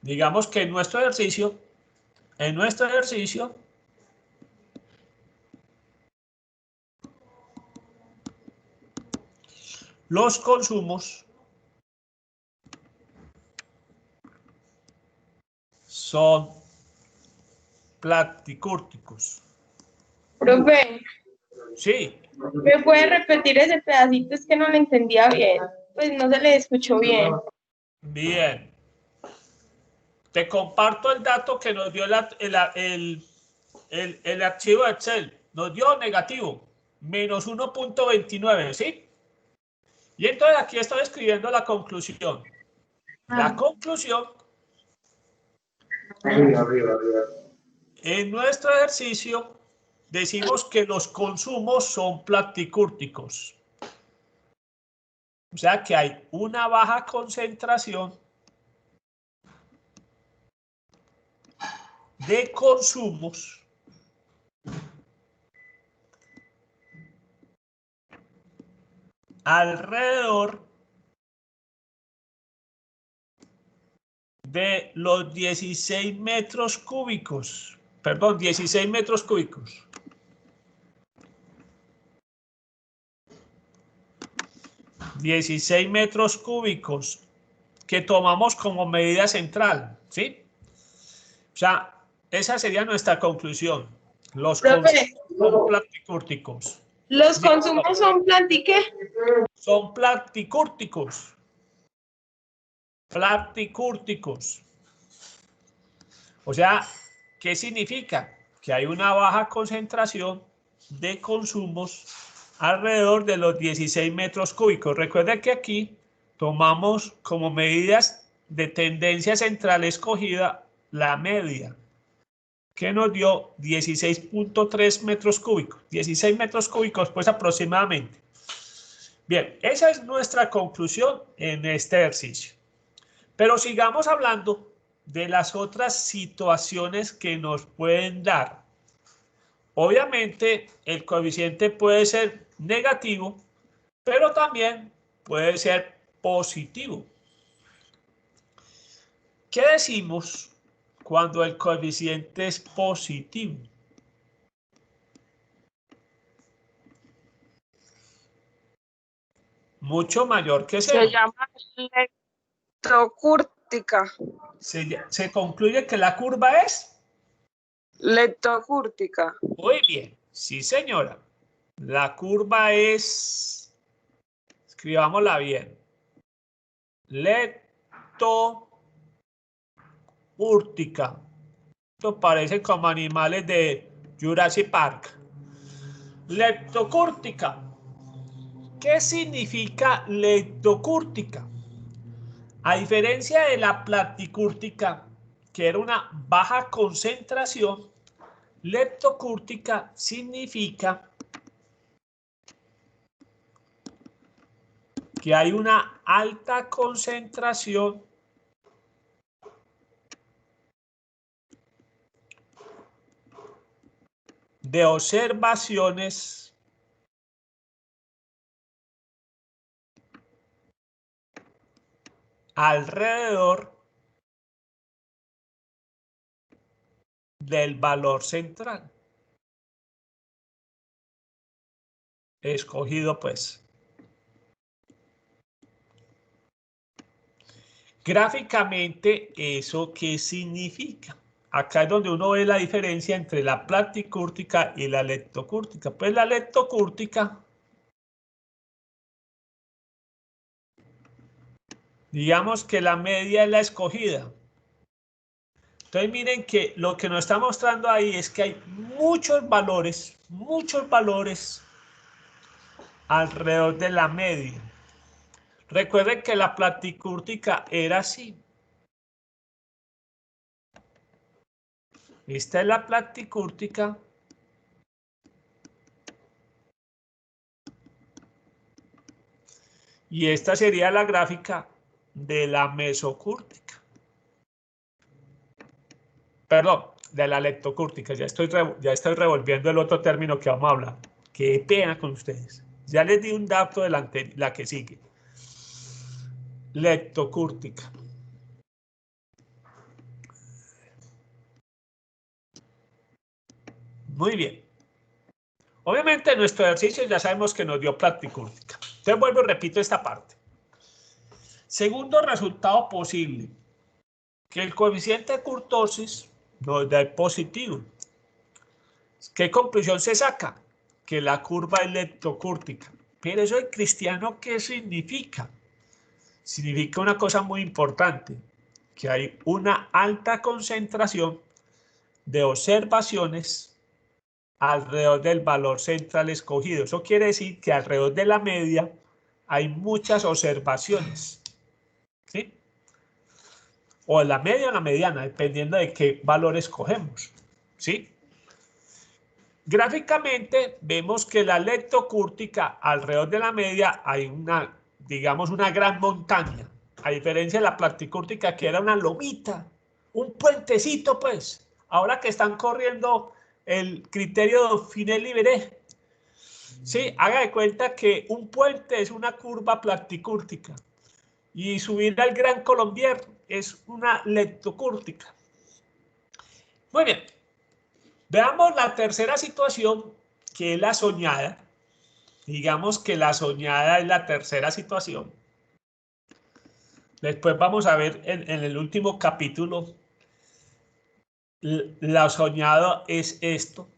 Digamos que en nuestro ejercicio, los consumos son platicúrticos. Profe, Sí. ¿me puede repetir ese pedacito? Es que no lo entendía bien. Pues no se le escuchó bien. Bien. Te comparto el dato que nos dio el archivo de Excel. Nos dio negativo, menos 1.29, ¿sí? Y entonces aquí estoy escribiendo la conclusión. La conclusión, en nuestro ejercicio, decimos que los consumos son platicúrticos. O sea que hay una baja concentración de consumos alrededor de los 16 metros cúbicos. Perdón, 16 metros cúbicos. Que tomamos como medida central, ¿sí? O sea, esa sería nuestra conclusión. Los consumos son platicúrticos. ¿Los consumos son platique? Son platicúrticos. Platicúrticos. O sea, ¿qué significa? Que hay una baja concentración de consumos alrededor de los 16 metros cúbicos. Recuerden que aquí tomamos como medidas de tendencia central escogida la media, que nos dio 16.3 metros cúbicos. 16 metros cúbicos, pues aproximadamente. Bien, esa es nuestra conclusión en este ejercicio. Pero sigamos hablando de las otras situaciones que nos pueden dar. Obviamente, el coeficiente puede ser negativo, pero también puede ser positivo. ¿Qué decimos cuando el coeficiente es positivo? Mucho mayor que cero. Se llama leptocúrtica. Se concluye que la curva es leptocúrtica. muy bien, sí señora. La curva es, escribámosla bien, leptocúrtica. Esto parece como animales de Jurassic Park. Leptocúrtica. ¿Qué significa leptocúrtica? A diferencia de la platicúrtica, que era una baja concentración, leptocúrtica significa que hay una alta concentración de observaciones alrededor del valor central escogido, pues. Gráficamente, ¿eso qué significa? Acá es donde uno ve la diferencia entre la platicúrtica y la leptocúrtica. Pues la leptocúrtica, digamos que la media es la escogida. Entonces miren que lo que nos está mostrando ahí es que hay muchos valores alrededor de la media. Recuerden que la platicúrtica era así. Esta es la platicúrtica. Y esta sería la gráfica de la mesocúrtica. Perdón, de la leptocúrtica. Ya estoy revolviendo el otro término que vamos a hablar. Qué pena con ustedes. Ya les di un dato de la que sigue. Leptocúrtica. Muy bien. Obviamente nuestro ejercicio ya sabemos que nos dio platicúrtica. Entonces vuelvo y repito esta parte. Segundo resultado posible, que el coeficiente de kurtosis nos da el positivo. ¿Qué conclusión se saca? Que la curva es leptocúrtica. Pero eso en cristiano, ¿qué significa? Significa una cosa muy importante, que hay una alta concentración de observaciones alrededor del valor central escogido. Eso quiere decir que alrededor de la media hay muchas observaciones, ¿sí? O en la media o en la mediana, dependiendo de qué valor escogemos, ¿sí? Gráficamente vemos que la leptocúrtica alrededor de la media hay una, digamos, una gran montaña, a diferencia de la platicúrtica que era una lomita, un puentecito, pues. Ahora que están corriendo el criterio de Dauphiné-Libéré, sí, haga de cuenta que un puente es una curva platicúrtica y subir al Gran Colombier es una leptocúrtica. Muy bien. Veamos la tercera situación, que es la soñada. Digamos que la soñada es la tercera situación. Después vamos a ver en el último capítulo, la soñada es esto.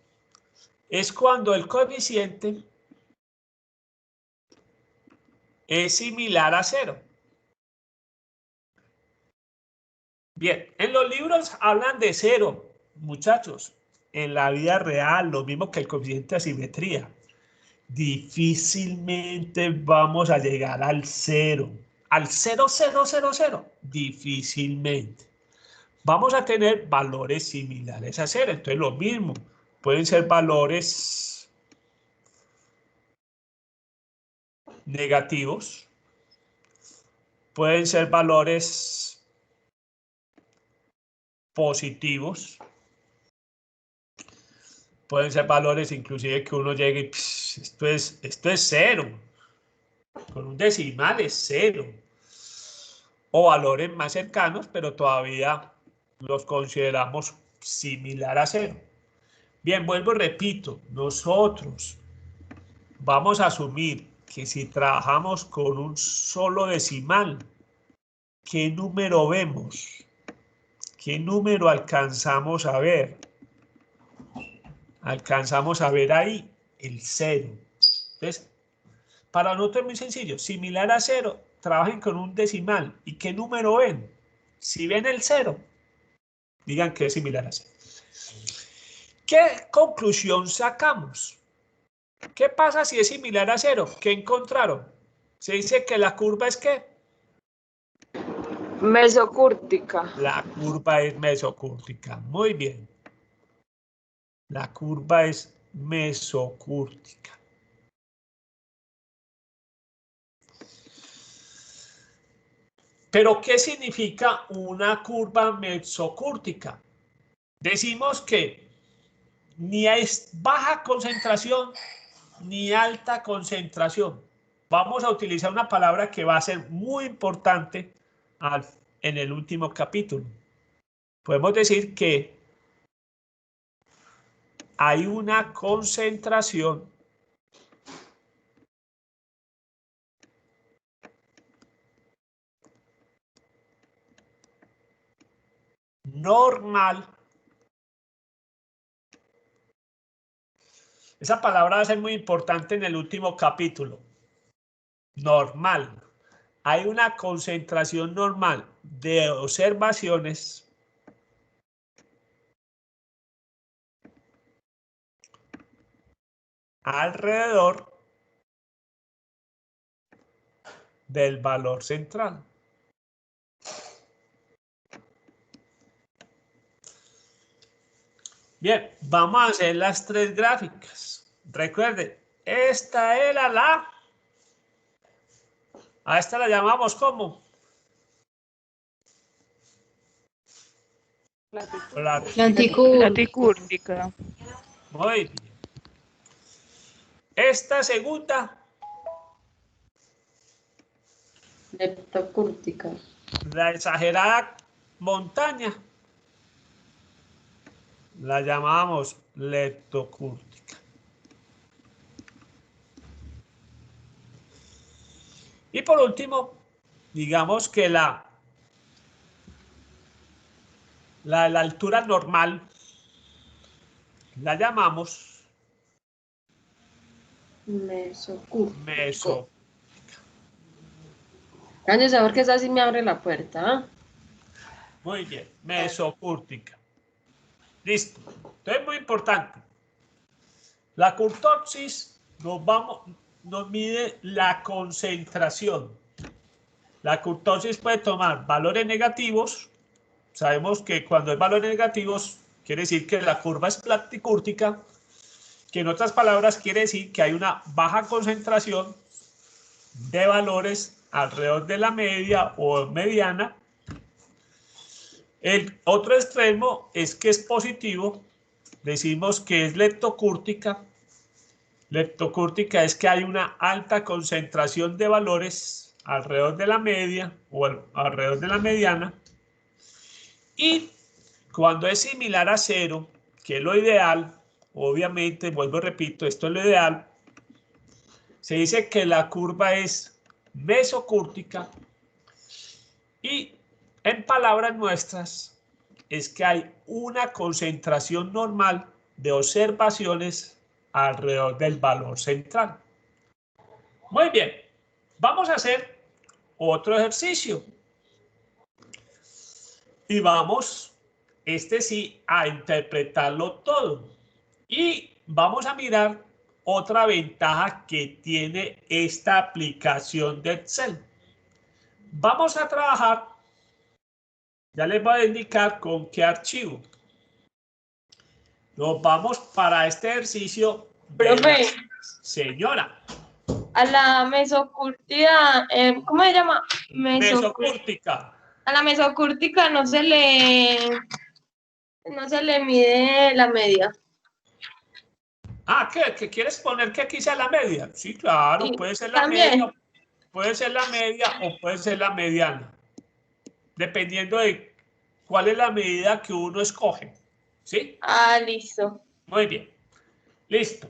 Es cuando el coeficiente es similar a 0. Bien, en los libros hablan de 0, muchachos. En la vida real, lo mismo que el coeficiente de asimetría. Difícilmente vamos a llegar al 0. Al 0, 0, 0, 0. Difícilmente. Vamos a tener valores similares a 0. Entonces, lo mismo. Pueden ser valores negativos. Pueden ser valores positivos. Pueden ser valores inclusive que uno llegue y esto es 0. Con un decimal es 0. O valores más cercanos, pero todavía los consideramos similar a 0. Bien, vuelvo y repito, nosotros vamos a asumir que si trabajamos con un solo decimal, ¿qué número vemos? ¿Qué número alcanzamos a ver? Alcanzamos a ver ahí el 0. Entonces, para nosotros es muy sencillo. Similar a 0, trabajen con un decimal. ¿Y qué número ven? Si ven el 0, digan que es similar a 0. ¿Qué conclusión sacamos? ¿Qué pasa si es similar a 0? ¿Qué encontraron? Se dice que la curva es ¿qué? Mesocúrtica. La curva es mesocúrtica. Muy bien. La curva es mesocúrtica. ¿Pero qué significa una curva mesocúrtica? Decimos que ni es baja concentración ni alta concentración. Vamos a utilizar una palabra que va a ser muy importante en el último capítulo. Podemos decir que hay una concentración normal. Esa palabra va a ser muy importante en el último capítulo. Normal. Hay una concentración normal de observaciones alrededor del valor central. Bien, vamos a hacer las 3 gráficas. Recuerden, esta era a esta la llamamos ¿cómo? Platicúrtica. Muy bien. Esta segunda, Leptocúrtica. la exagerada montaña, la llamamos leptocúrtica. Y por último, digamos que la altura normal la llamamos Mesocúrtica. Cállese, porque esa sí me abre la puerta. Muy bien, mesocúrtica. Listo. Entonces, muy importante. La curtosis nos mide la concentración. La curtosis puede tomar valores negativos. Sabemos que cuando hay valores negativos, quiere decir que la curva es platicúrtica, que en otras palabras quiere decir que hay una baja concentración de valores alrededor de la media o mediana. El otro extremo es que es positivo, decimos que es leptocúrtica. Leptocúrtica es que hay una alta concentración de valores alrededor de la media o alrededor de la mediana. Y cuando es similar a 0, que es lo ideal, obviamente, vuelvo y repito, esto es lo ideal, se dice que la curva es mesocúrtica y en palabras nuestras es que hay una concentración normal de observaciones alrededor del valor central. Muy bien, vamos a hacer otro ejercicio. Y vamos, sí, a interpretarlo todo. Y vamos a mirar otra ventaja que tiene esta aplicación de Excel. Vamos a trabajar, ya les voy a indicar con qué archivo. Nos vamos para este ejercicio. Profe, Señora. a la mesocúrtica, ¿cómo se llama? Mesocúrtica. A la mesocúrtica no se le mide la media. Ah, ¿qué quieres poner que aquí sea la media? Sí, claro, Sí, puede ser la también. media, puede ser la media o puede ser la mediana, dependiendo de cuál es la medida que uno escoge. ¿Sí? Ah, listo. Muy bien. Listo.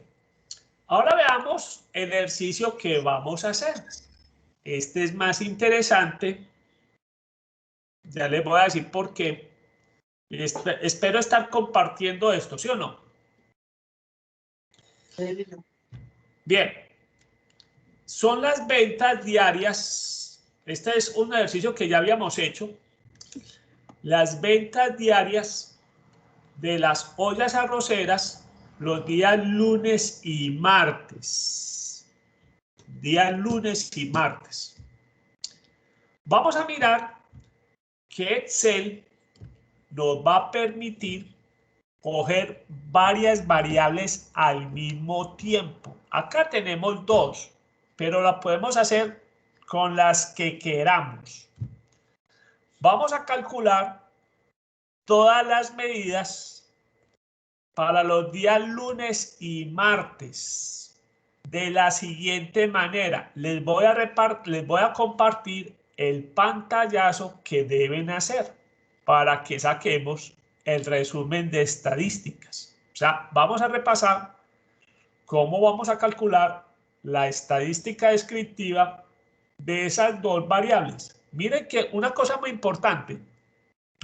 Ahora veamos el ejercicio que vamos a hacer. Este es más interesante. Ya les voy a decir por qué. Espero estar compartiendo esto, ¿sí o no? Bien. Son las ventas diarias. Este es un ejercicio que ya habíamos hecho. Las ventas diarias de las ollas arroceras los días lunes y martes. Días lunes y martes. Vamos a mirar que Excel nos va a permitir coger varias variables al mismo tiempo. Acá tenemos dos, pero la podemos hacer con las que queramos. Vamos a calcular todas las medidas para los días lunes y martes de la siguiente manera. Les voy a compartir el pantallazo que deben hacer para que saquemos el resumen de estadísticas. O sea, vamos a repasar cómo vamos a calcular la estadística descriptiva de esas dos variables. Miren que una cosa muy importante,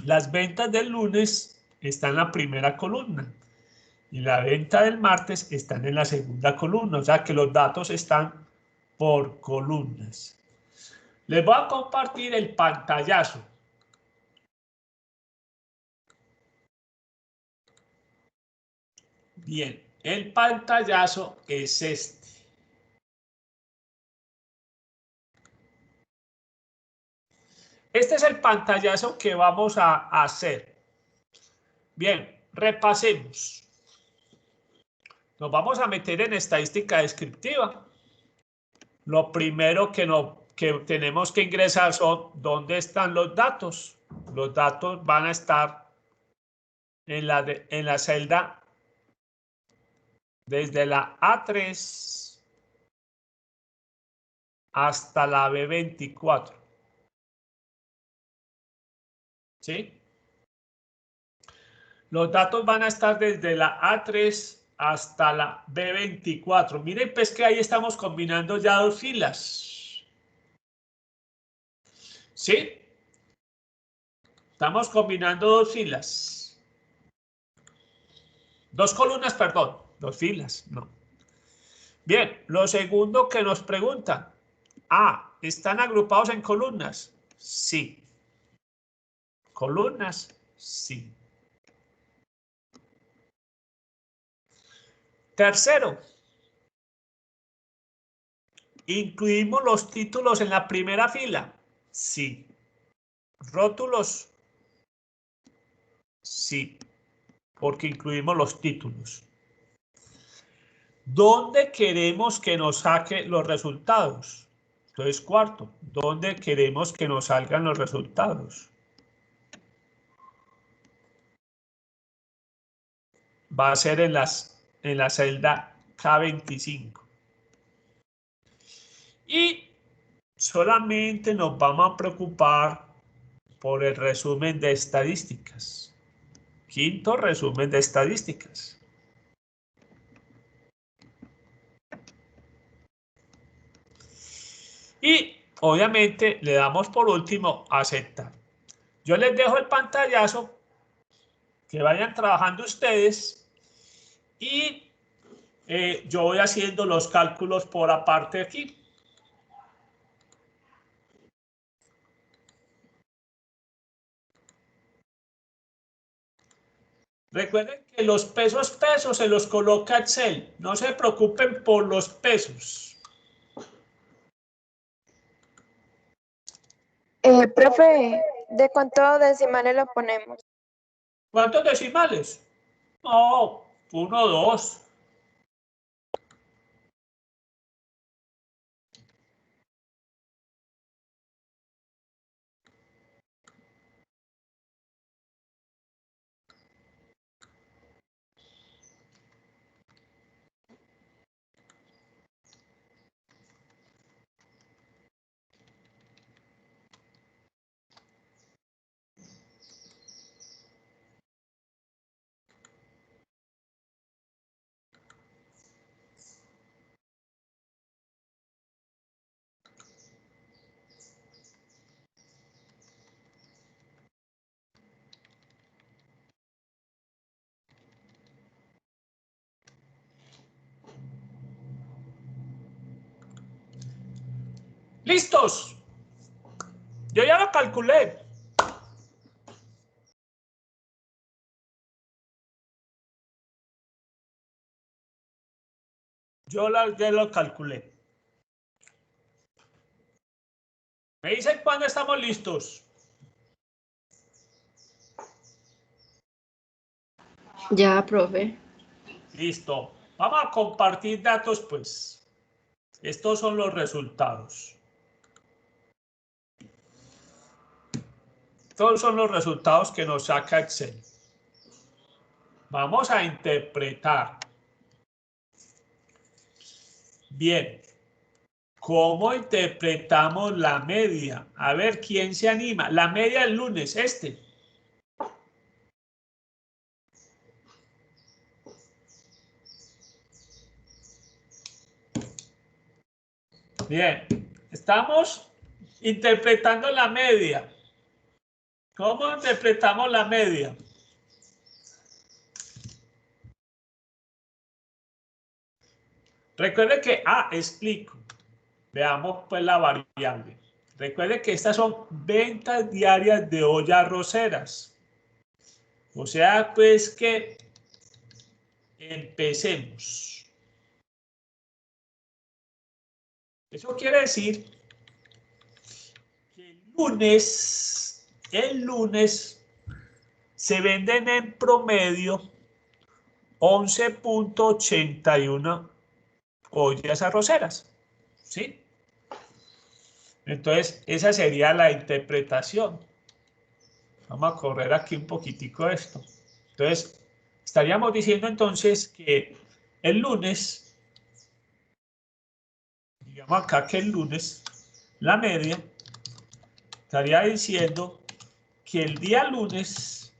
las ventas del lunes están en la primera columna y la venta del martes están en la segunda columna, o sea que los datos están por columnas. Les voy a compartir el pantallazo. Bien, el pantallazo es este. Este es el pantallazo que vamos a hacer. Bien, repasemos. Nos vamos a meter en estadística descriptiva. Lo primero que tenemos que ingresar son dónde están los datos. Los datos van a estar en la celda desde la A3 hasta la B24. ¿Sí? Los datos van a estar desde la A3 hasta la B24. Miren, pues que ahí estamos combinando ya dos filas. ¿Sí? Estamos combinando dos filas. Dos columnas, perdón. Dos filas, no. Bien, lo segundo que nos preguntan. ¿Están agrupados en columnas? Sí. ¿Columnas? Sí. Tercero, ¿incluimos los títulos en la primera fila? Sí. ¿Rótulos? Sí, porque incluimos los títulos. ¿Dónde queremos que nos saque los resultados? Entonces, cuarto, ¿dónde queremos que nos salgan los resultados? Va a ser en la celda K25. Y solamente nos vamos a preocupar por el resumen de estadísticas. Quinto, resumen de estadísticas. Y obviamente le damos por último aceptar. Yo les dejo el pantallazo, que vayan trabajando ustedes y yo voy haciendo los cálculos por aparte aquí. Recuerden que los pesos se los coloca Excel. No se preocupen por los pesos. Profe, ¿de cuántos decimales lo ponemos? ¿Cuántos decimales? No, 1, 2. ¿Listos? Yo ya lo calculé. Ya lo calculé. Me dicen cuándo estamos listos. Ya, profe. Listo. Vamos a compartir datos, pues. Estos son los resultados. Estos son los resultados que nos saca Excel. Vamos a interpretar. Bien. ¿Cómo interpretamos la media? A ver, ¿quién se anima? La media del lunes, este. Bien, estamos interpretando la media. ¿Cómo interpretamos la media? Recuerde que, explico. Veamos pues la variable. Recuerde que estas son ventas diarias de ollas arroceras. O sea, pues que empecemos. Eso quiere decir que el lunes se venden en promedio 11.81 ollas arroceras. ¿Sí? Entonces, esa sería la interpretación. Vamos a correr aquí un poquitico esto. Entonces, estaríamos diciendo entonces que el lunes, digamos acá que el lunes, la media, estaría diciendo que el día lunes,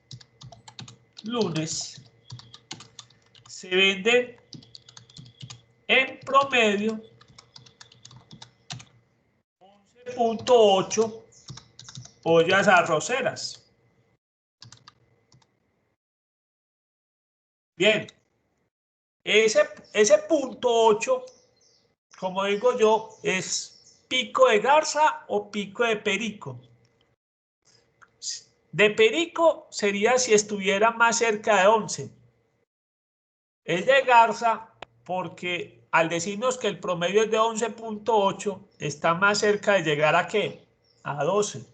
se venden en promedio 11.8 ollas arroceras. Bien, ese punto 8, como digo yo, es pico de garza o pico de perico. De perico sería si estuviera más cerca de 11. Es de garza porque al decirnos que el promedio es de 11.8, está más cerca de llegar ¿a qué? A 12.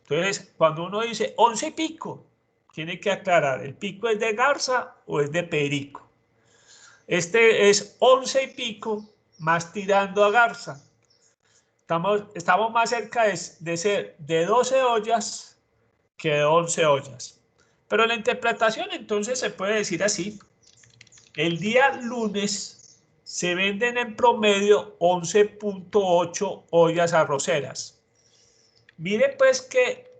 Entonces, cuando uno dice 11 y pico, tiene que aclarar, ¿el pico es de garza o es de perico? Este es 11 y pico más tirando a garza. Estamos más cerca de ser de 12 ollas que de 11 ollas. Pero la interpretación entonces se puede decir así. El día lunes se venden en promedio 11.8 ollas arroceras. Mire pues que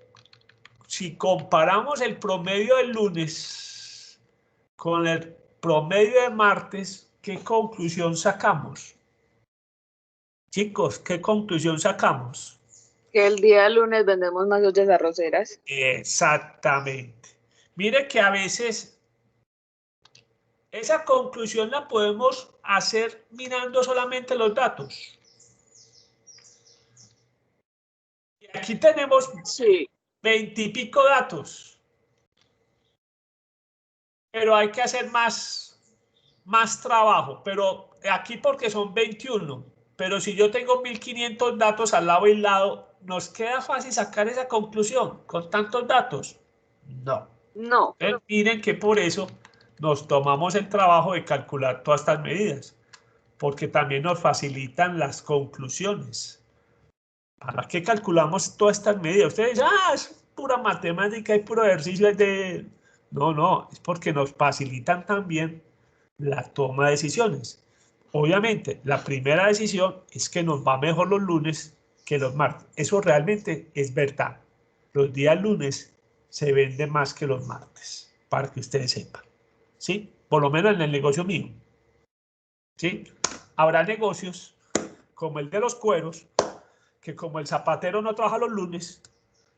si comparamos el promedio del lunes con el promedio de martes, ¿qué conclusión sacamos? Chicos, ¿qué conclusión sacamos? Que el día lunes vendemos más ollas arroceras. Exactamente. Mire que a veces esa conclusión la podemos hacer mirando solamente los datos. Y aquí tenemos 20 y pico datos. Pero hay que hacer más trabajo. Pero aquí porque son 21. Pero si yo tengo 1500 datos al lado y lado, ¿nos queda fácil sacar esa conclusión con tantos datos? No. No. Entonces, miren que por eso nos tomamos el trabajo de calcular todas estas medidas, porque también nos facilitan las conclusiones. ¿Para qué calculamos todas estas medidas? Ustedes dicen, es pura matemática y puro ejercicio de... No, es porque nos facilitan también la toma de decisiones. Obviamente, la primera decisión es que nos va mejor los lunes que los martes. Eso realmente es verdad. Los días lunes se venden más que los martes, para que ustedes sepan. ¿Sí? Por lo menos en el negocio mío. ¿Sí? Habrá negocios como el de los cueros, que como el zapatero no trabaja los lunes,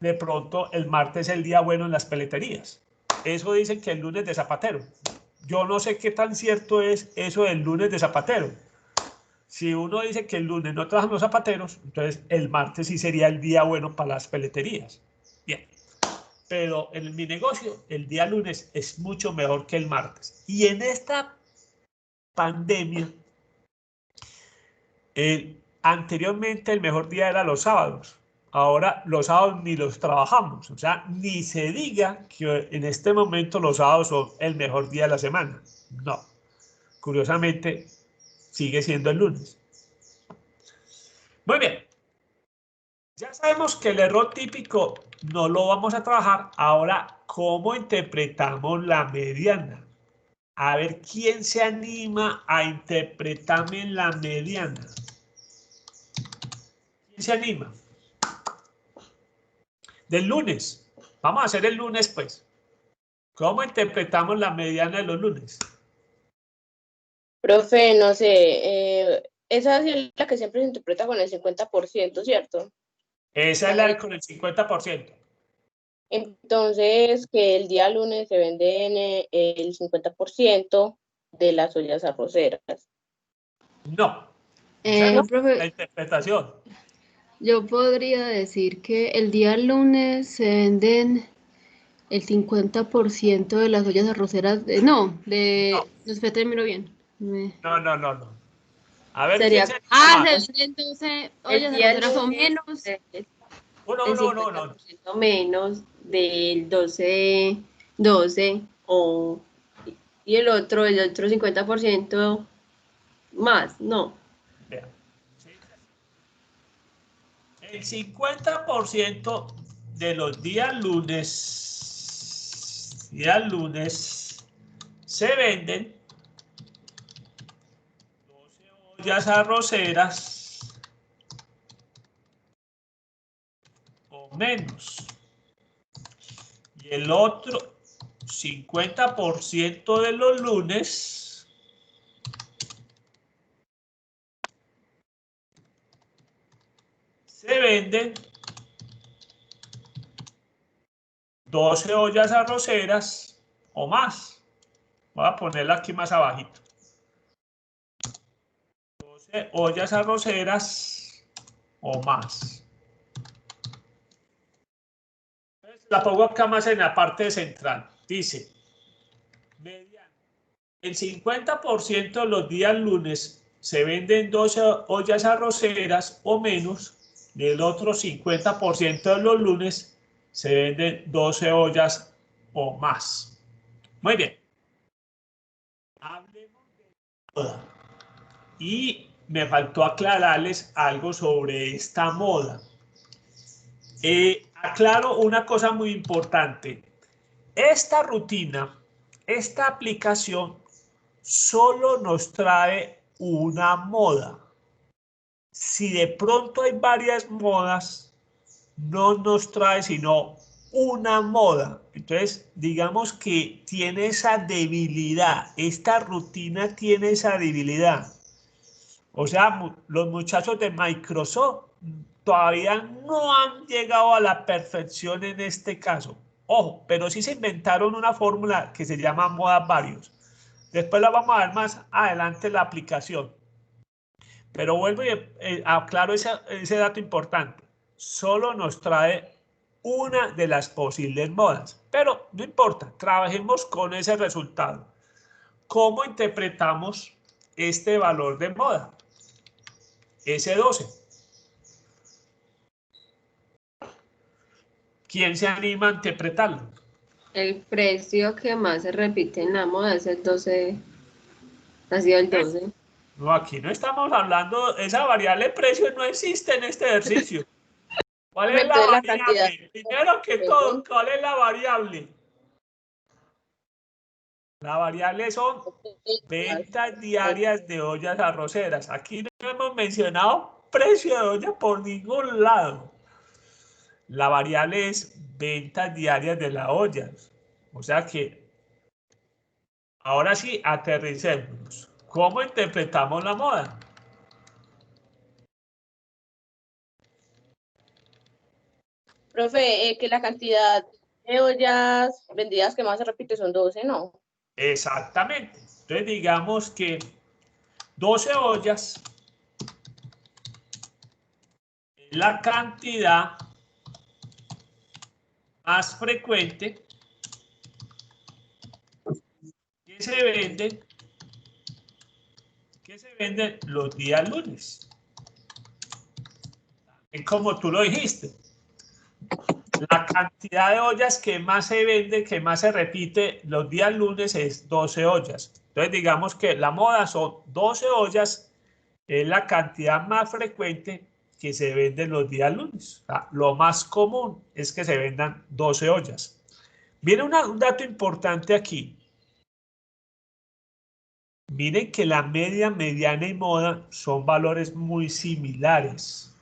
de pronto el martes es el día bueno en las peleterías. Eso dicen que el lunes de zapatero. Yo no sé qué tan cierto es eso del lunes de zapatero. Si uno dice que el lunes no trabajan los zapateros, entonces el martes sí sería el día bueno para las peleterías. Bien. Pero en mi negocio, el día lunes es mucho mejor que el martes. Y en esta pandemia, anteriormente el mejor día era los sábados. Ahora los sábados ni los trabajamos. O sea, ni se diga que en este momento los sábados son el mejor día de la semana. No. Curiosamente, sigue siendo el lunes. Muy bien. Ya sabemos que el error típico no lo vamos a trabajar. Ahora, ¿cómo interpretamos la mediana? A ver, ¿quién se anima a interpretarme en la mediana? ¿Quién se anima? Del lunes. Vamos a hacer el lunes, pues. ¿Cómo interpretamos la mediana de los lunes? Profe, no sé, esa es la que siempre se interpreta con el 50%, ¿cierto? Esa es la con el 50%. Entonces, que el día lunes se venden el 50% de las ollas arroceras. No. Esa no es Profe, la interpretación. yo podría decir que el día lunes se venden el 50% de las ollas arroceras. No, espérate, miro bien. No. A ver, Sería. ¿quién se anima más? Se venden 12 El ollas día arroceras o lunes, menos. el No. 50% menos del 12, y el otro 50% más, no. Vean. El 50% de los días lunes se venden 12 ollas arroceras o menos. Y el otro 50% de los lunes se venden 12 ollas arroceras o más. Voy a ponerla aquí más abajito. 12 ollas arroceras o más. La pongo acá más en la parte central. Dice, el 50% de los días lunes se venden 12 ollas arroceras o menos, y el otro 50% de los lunes se venden 12 ollas o más. Muy bien. Hablemos de moda. Y me faltó aclararles algo sobre esta moda. Aclaro una cosa muy importante. Esta rutina, esta aplicación, solo nos trae una moda. Si de pronto hay varias modas, no nos trae sino una moda. Entonces, digamos que tiene esa debilidad. Esta rutina tiene esa debilidad. O sea, los muchachos de Microsoft todavía no han llegado a la perfección en este caso. Ojo, pero sí se inventaron una fórmula que se llama modas varios. Después la vamos a ver más adelante en la aplicación. Pero vuelvo y aclaro ese dato importante. Solo nos trae una de las posibles modas. Pero no importa, trabajemos con ese resultado. ¿Cómo interpretamos este valor de moda? S12. ¿Quién se anima a interpretarlo? El precio que más se repite en la moda es el 12, ha sido el 12. No, aquí no estamos hablando, esa variable precio no existe en este ejercicio. ¿Cuál es la Entonces, la cantidad. variable? Primero que todo, ¿cuál es la variable? La variable son ventas diarias de ollas arroceras. Aquí no hemos mencionado precio de olla por ningún lado. La variable es ventas diarias de las ollas. O sea que, ahora sí, aterricemos. ¿Cómo interpretamos la moda? Profe, que la cantidad de ollas vendidas que más se repite son 12, ¿no? Exactamente. Entonces digamos que 12 ollas es la cantidad más frecuente que se venden los días lunes. Es como tú lo dijiste. La cantidad de ollas que más se vende, que más se repite los días lunes es 12 ollas. Entonces digamos que la moda son 12 ollas, es la cantidad más frecuente que se vende los días lunes. O sea, lo más común es que se vendan 12 ollas. Viene un dato importante aquí. Miren que la media, mediana y moda son valores muy similares.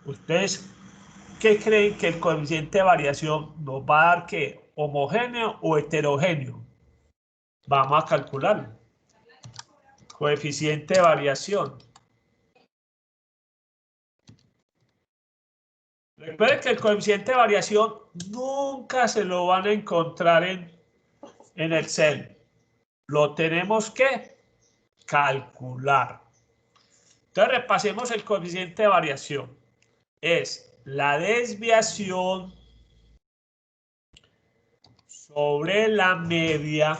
¿Ustedes qué creen que el coeficiente de variación nos va a dar? ¿Qué? ¿Homogéneo o heterogéneo? Vamos a calcularlo. Coeficiente de variación. Recuerden que el coeficiente de variación nunca se lo van a encontrar en Excel. Lo tenemos que calcular. Entonces repasemos el coeficiente de variación. Es la desviación sobre la media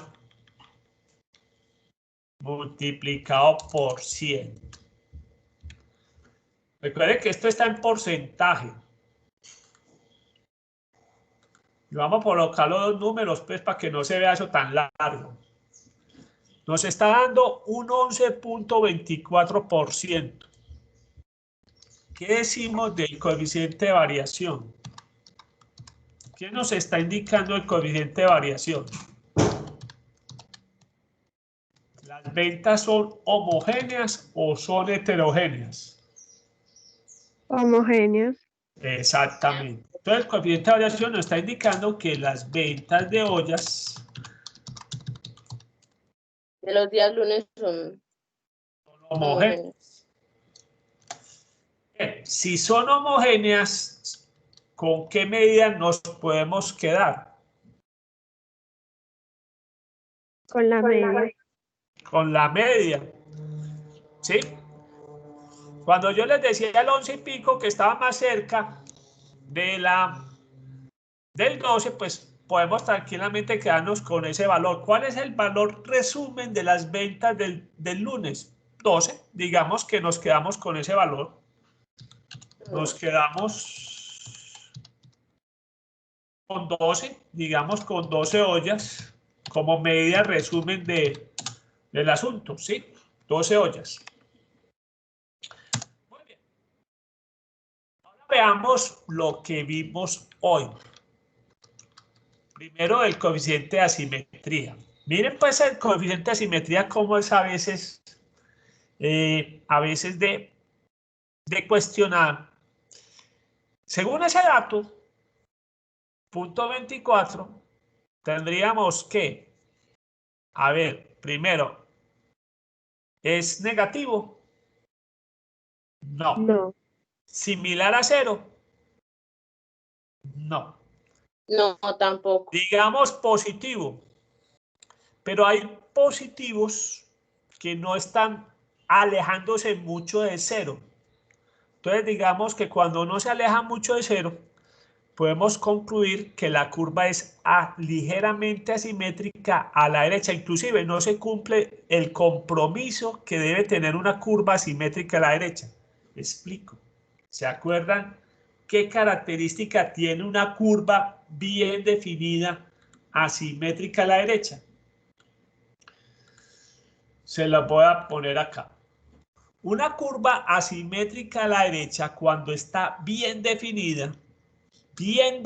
multiplicado por 100. Recuerden que esto está en porcentaje. Y vamos a colocar los dos números pues para que no se vea eso tan largo. Nos está dando un 11.24%. ¿Qué decimos del coeficiente de variación? ¿Qué nos está indicando el coeficiente de variación? ¿Las ventas son homogéneas o son heterogéneas? Homogéneas. Exactamente. Entonces el coeficiente de variación nos está indicando que las ventas de ollas De los días lunes son homogéneas. Si son homogéneas, ¿con qué medida nos podemos quedar? Con la media. Con la media. ¿Sí? Cuando yo les decía el 11 y pico que estaba más cerca del 12, pues podemos tranquilamente quedarnos con ese valor. ¿Cuál es el valor resumen de las ventas del lunes? 12. Digamos que nos quedamos con ese valor. Nos quedamos con 12, digamos con 12 ollas como medida resumen del asunto, ¿sí? 12 ollas. Muy bien. Ahora veamos lo que vimos hoy. Primero, el coeficiente de asimetría. Miren pues el coeficiente de asimetría cómo es a veces de cuestionar. Según ese dato, punto 24, tendríamos que, a ver, primero, ¿es negativo? No. No. ¿Similar a 0? No. No, tampoco. Digamos positivo, pero hay positivos que no están alejándose mucho de 0. Entonces digamos que cuando no se aleja mucho de 0, podemos concluir que la curva es ligeramente asimétrica a la derecha. Inclusive no se cumple el compromiso que debe tener una curva asimétrica a la derecha. Explico. ¿Se acuerdan qué característica tiene una curva bien definida asimétrica a la derecha? Se la voy a poner acá. Una curva asimétrica a la derecha, cuando está bien definida, tiene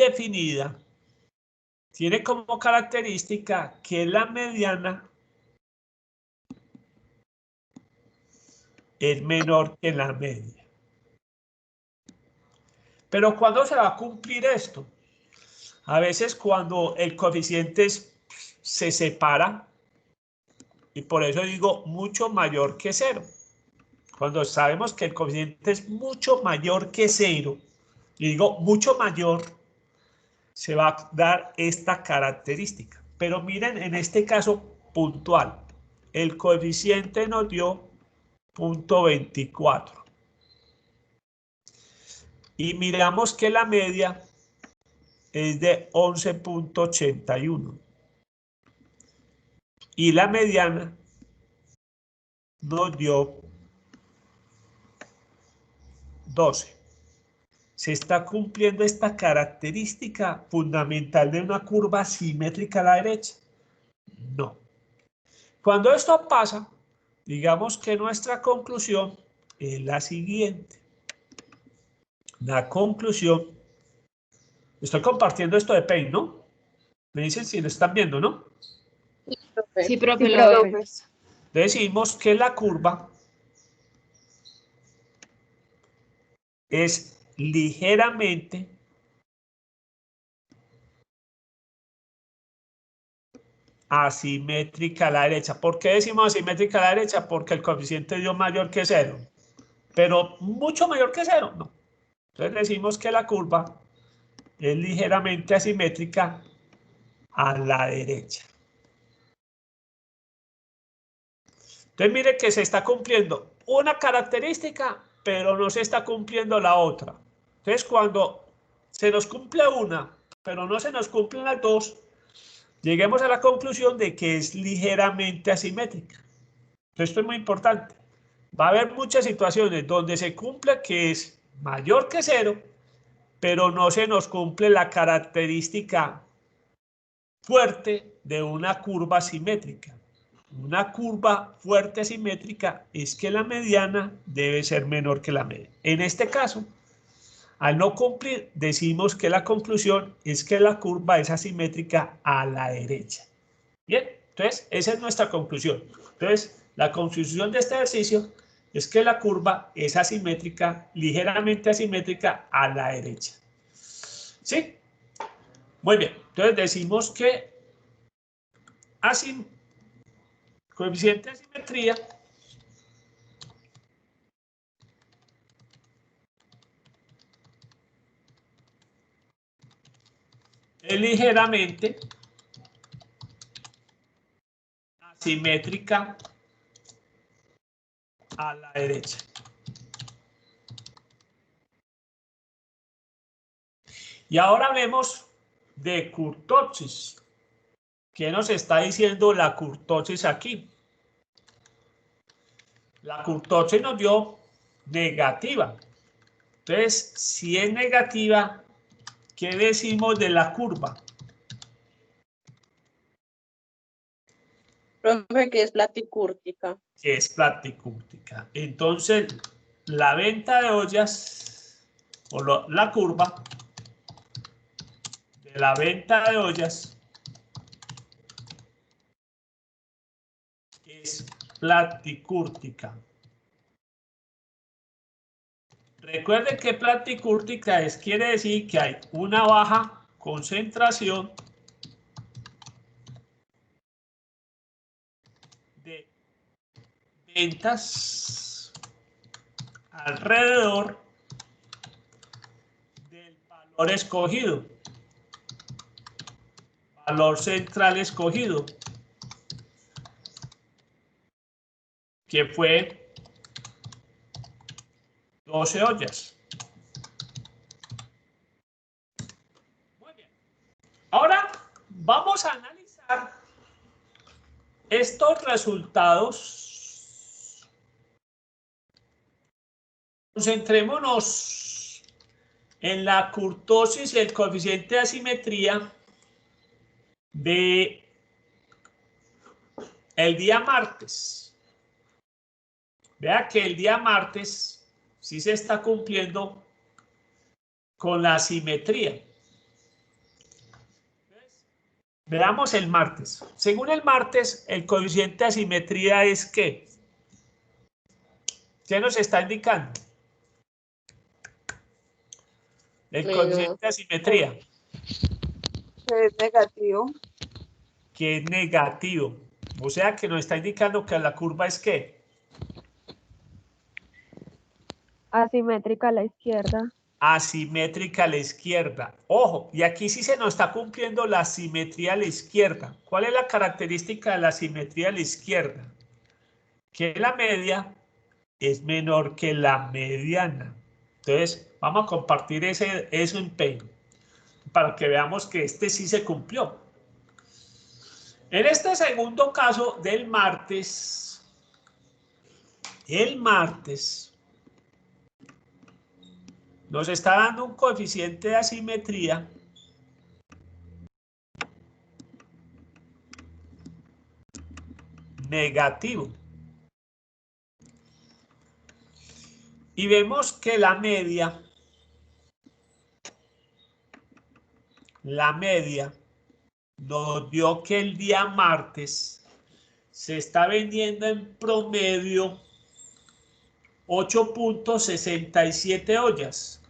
como característica que la mediana es menor que la media. Pero ¿cuándo se va a cumplir esto? A veces cuando el coeficiente se separa, y por eso digo mucho mayor que 0. Cuando sabemos que el coeficiente es mucho mayor que 0, y digo mucho mayor, se va a dar esta característica. Pero miren, en este caso puntual, el coeficiente nos dio 0.24. y miramos que la media es de 11.81 y la mediana nos dio 12. ¿Se está cumpliendo esta característica fundamental de una curva simétrica a la derecha? No. Cuando esto pasa, digamos que nuestra conclusión es la siguiente. La conclusión, estoy compartiendo esto de Paint, ¿no? Me dicen si lo están viendo, ¿no? Sí, profe, Sí, lo profe. veo. Decimos que la curva es ligeramente asimétrica a la derecha. ¿Por qué decimos asimétrica a la derecha? Porque el coeficiente dio mayor que 0, pero mucho mayor que 0, no. Entonces decimos que la curva es ligeramente asimétrica a la derecha. Entonces mire que se está cumpliendo una característica, pero no se está cumpliendo la otra. Entonces cuando se nos cumple una, pero no se nos cumplen las dos, lleguemos a la conclusión de que es ligeramente asimétrica. Entonces esto es muy importante. Va a haber muchas situaciones donde se cumple que es mayor que 0, pero no se nos cumple la característica fuerte de una curva simétrica. Una curva fuerte simétrica es que la mediana debe ser menor que la media. En este caso, al no cumplir, decimos que la conclusión es que la curva es asimétrica a la derecha. Bien, entonces esa es nuestra conclusión. Entonces, la conclusión de este ejercicio es que la curva es asimétrica, ligeramente asimétrica a la derecha. ¿Sí? Muy bien, entonces decimos que coeficiente de asimetría es ligeramente asimétrica a la derecha. Y ahora hablemos de kurtosis. ¿Qué nos está diciendo la kurtosis aquí? La kurtosis nos dio negativa. Entonces, si es negativa, ¿qué decimos de la curva? Profe, que es platicúrtica. Que es platicúrtica. Entonces, la venta de ollas, o la curva de la venta de ollas es platicúrtica. Recuerden que platicúrtica quiere decir que hay una baja concentración de ventas alrededor del valor escogido, valor central escogido, que fue 12 ollas. Muy bien. Ahora vamos a analizar estos resultados. Concentrémonos en la kurtosis y el coeficiente de asimetría de el día martes. Vea que el día martes sí se está cumpliendo con la asimetría. Veamos el martes. Según el martes, el coeficiente de asimetría es ¿qué? ¿Qué nos está indicando? El coeficiente de asimetría. Que es negativo. Que es negativo. O sea que nos está indicando que la curva es ¿qué? Asimétrica a la izquierda. Asimétrica a la izquierda. Ojo, y aquí sí se nos está cumpliendo la simetría a la izquierda. ¿Cuál es la característica de la simetría a la izquierda? Que la media es menor que la mediana. Entonces, Vamos a compartir eso en Paint para que veamos que este sí se cumplió. En este segundo caso del martes, el martes nos está dando un coeficiente de asimetría negativo. Y vemos que la media nos dio que el día martes se está vendiendo en promedio 8.67 ollas.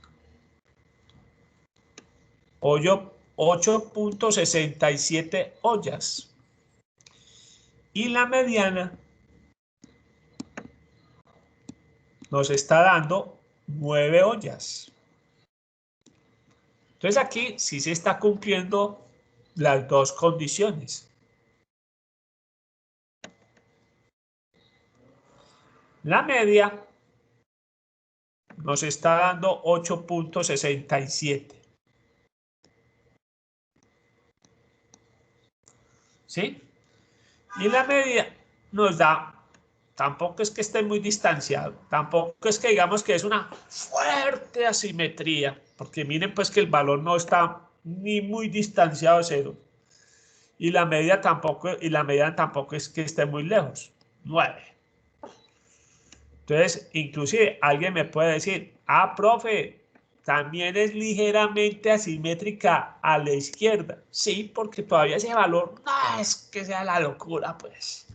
8.67 ollas. Y la mediana nos está dando 9 ollas. Entonces aquí sí se está cumpliendo las dos condiciones. La media nos está dando 8.67. ¿Sí? Y la media nos da, tampoco es que esté muy distanciado, tampoco es que digamos que es una fuerte asimetría, porque miren pues que el valor no está ni muy distanciado de cero. Y la media tampoco es que esté muy lejos, 9. Entonces, inclusive alguien me puede decir, ah, profe, también es ligeramente asimétrica a la izquierda. Sí, porque todavía ese valor no es que sea la locura, pues.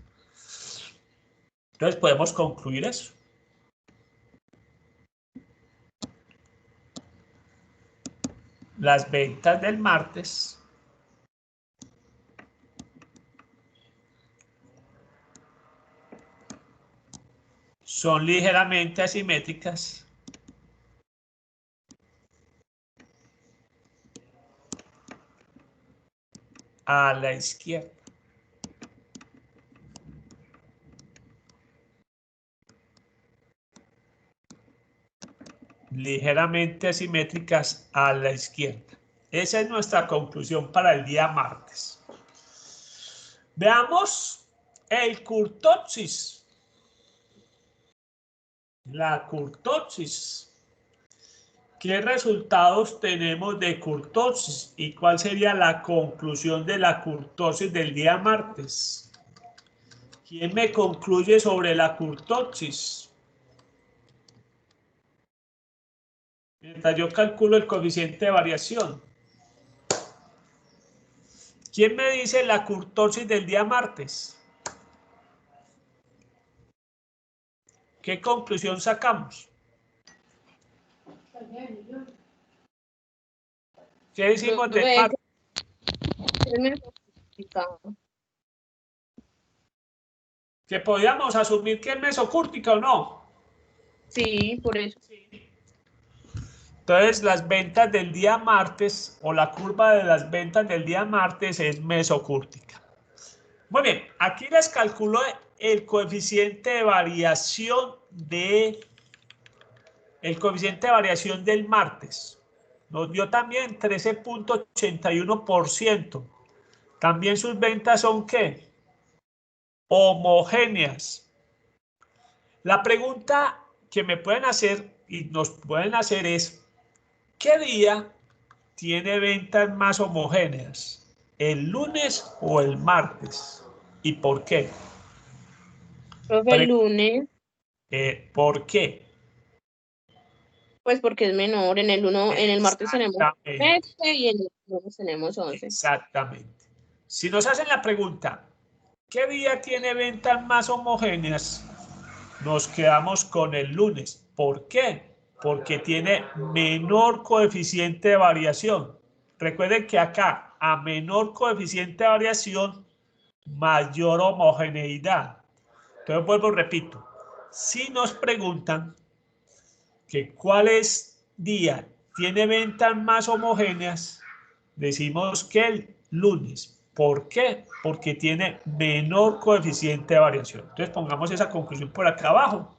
Entonces podemos concluir eso. Las ventas del martes son ligeramente asimétricas a la izquierda. Ligeramente asimétricas a la izquierda. Esa es nuestra conclusión para el día martes. Veamos el kurtosis. La kurtosis. ¿Qué resultados tenemos de kurtosis y cuál sería la conclusión de la kurtosis del día martes? ¿Quién me concluye sobre la kurtosis? Mientras yo calculo el coeficiente de variación. ¿Quién me dice la kurtosis del día martes? ¿Qué conclusión sacamos? ¿Qué decimos del martes? ¿Que podíamos asumir que es mesocúrtica o no? Sí, por eso. Entonces, las ventas del día martes o la curva de las ventas del día martes es mesocúrtica. Muy bien, aquí les calculo el coeficiente de variación del martes. Nos dio también 13.81%. También sus ventas son ¿qué? Homogéneas. La pregunta que me pueden hacer y nos pueden hacer es, ¿qué día tiene ventas más homogéneas? ¿El lunes o el martes? ¿Y por qué? Profe, el lunes, ¿Por qué? pues porque es menor. En el martes tenemos 7 y en el lunes tenemos 11. Exactamente. Si nos hacen la pregunta, ¿qué día tiene ventas más homogéneas? Nos quedamos con el lunes. ¿Por qué? Porque tiene menor coeficiente de variación. Recuerden que acá, a menor coeficiente de variación, mayor homogeneidad. Entonces, vuelvo, repito. Si nos preguntan que cuáles día tiene ventas más homogéneas, decimos que el lunes. ¿Por qué? Porque tiene menor coeficiente de variación. Entonces pongamos esa conclusión por acá abajo.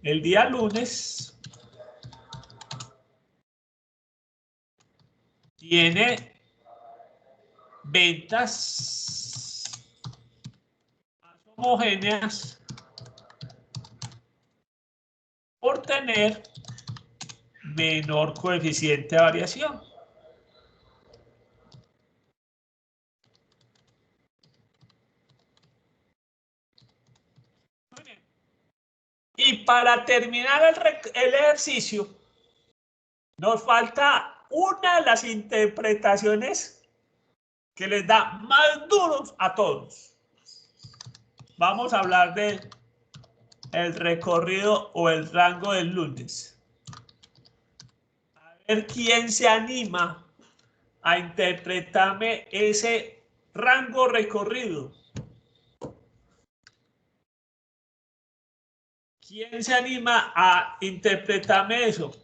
El día lunes tiene ventas homogéneas por tener menor coeficiente de variación. Muy bien. Y para terminar el ejercicio, nos falta una de las interpretaciones que les da más duros a todos. Vamos a hablar del recorrido o el rango del lunes. A ver quién se anima a interpretarme ese rango recorrido. ¿Quién se anima a interpretarme eso?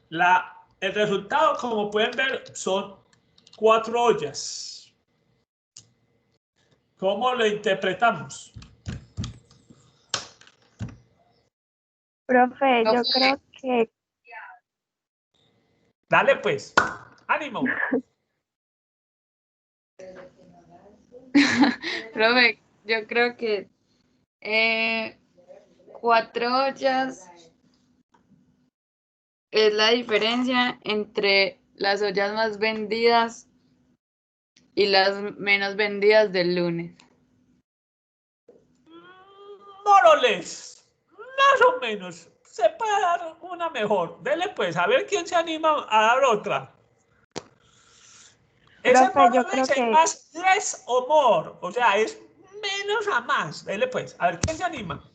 El resultado, como pueden ver, son 4 ollas. ¿Cómo lo interpretamos? Profe, yo creo que Dale pues, ánimo. Profe, yo creo que 4 ollas es la diferencia entre las ollas más vendidas y las menos vendidas del lunes. Moroles, más o menos. Se puede dar una mejor. Dele pues, a ver quién se anima a dar otra. Ese Profe, yo creo moroles es que más less o more, o sea, es menos a más. Dele pues, a ver quién se anima.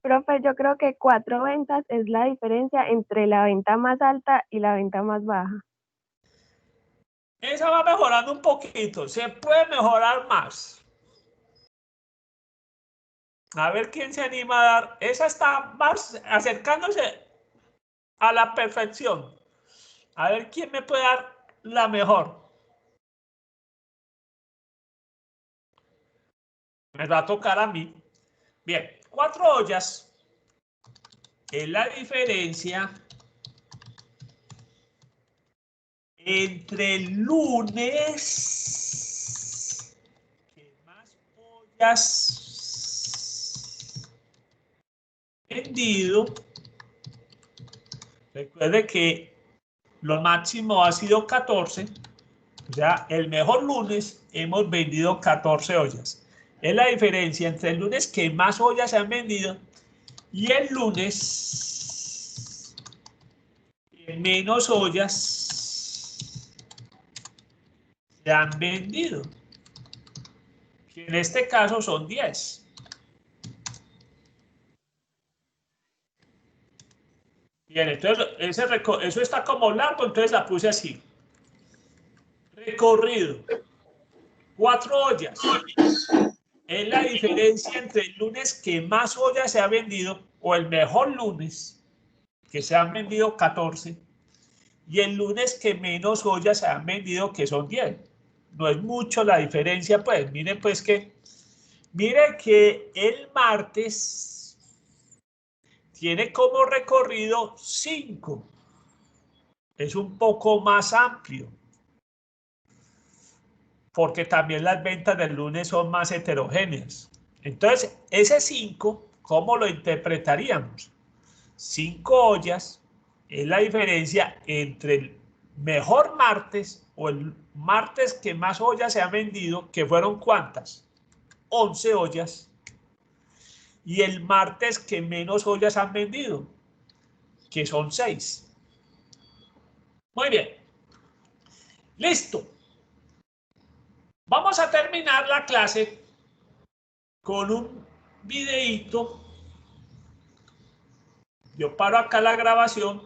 Profe, yo creo que 4 ventas es la diferencia entre la venta más alta y la venta más baja. Esa va mejorando un poquito, se puede mejorar más. A ver quién se anima a dar. Esa está más acercándose a la perfección. A ver quién me puede dar la mejor. Me va a tocar a mí. Bien, 4 ollas es la diferencia entre el lunes que más ollas vendido. Recuerde que lo máximo ha sido 14. O sea, el mejor lunes hemos vendido 14 ollas. Es la diferencia entre el lunes que más ollas se han vendido y el lunes que menos ollas se han vendido. Que en este caso son 10. Bien, entonces eso está como largo, entonces la puse así. Recorrido. 4 ollas. Es la diferencia entre el lunes que más ollas se ha vendido o el mejor lunes que se han vendido 14 y el lunes que menos ollas se han vendido que son 10. No es mucho la diferencia, pues. Miren pues que el martes tiene como recorrido 5. Es un poco más amplio. Porque también las ventas del lunes son más heterogéneas. Entonces, ese 5, ¿cómo lo interpretaríamos? 5 ollas es la diferencia entre el mejor martes o el martes que más ollas se han vendido, que fueron ¿cuántas? 11 ollas. Y el martes que menos ollas han vendido, que son 6. Muy bien. Listo. Vamos a terminar la clase con un videíto. Yo paro acá la grabación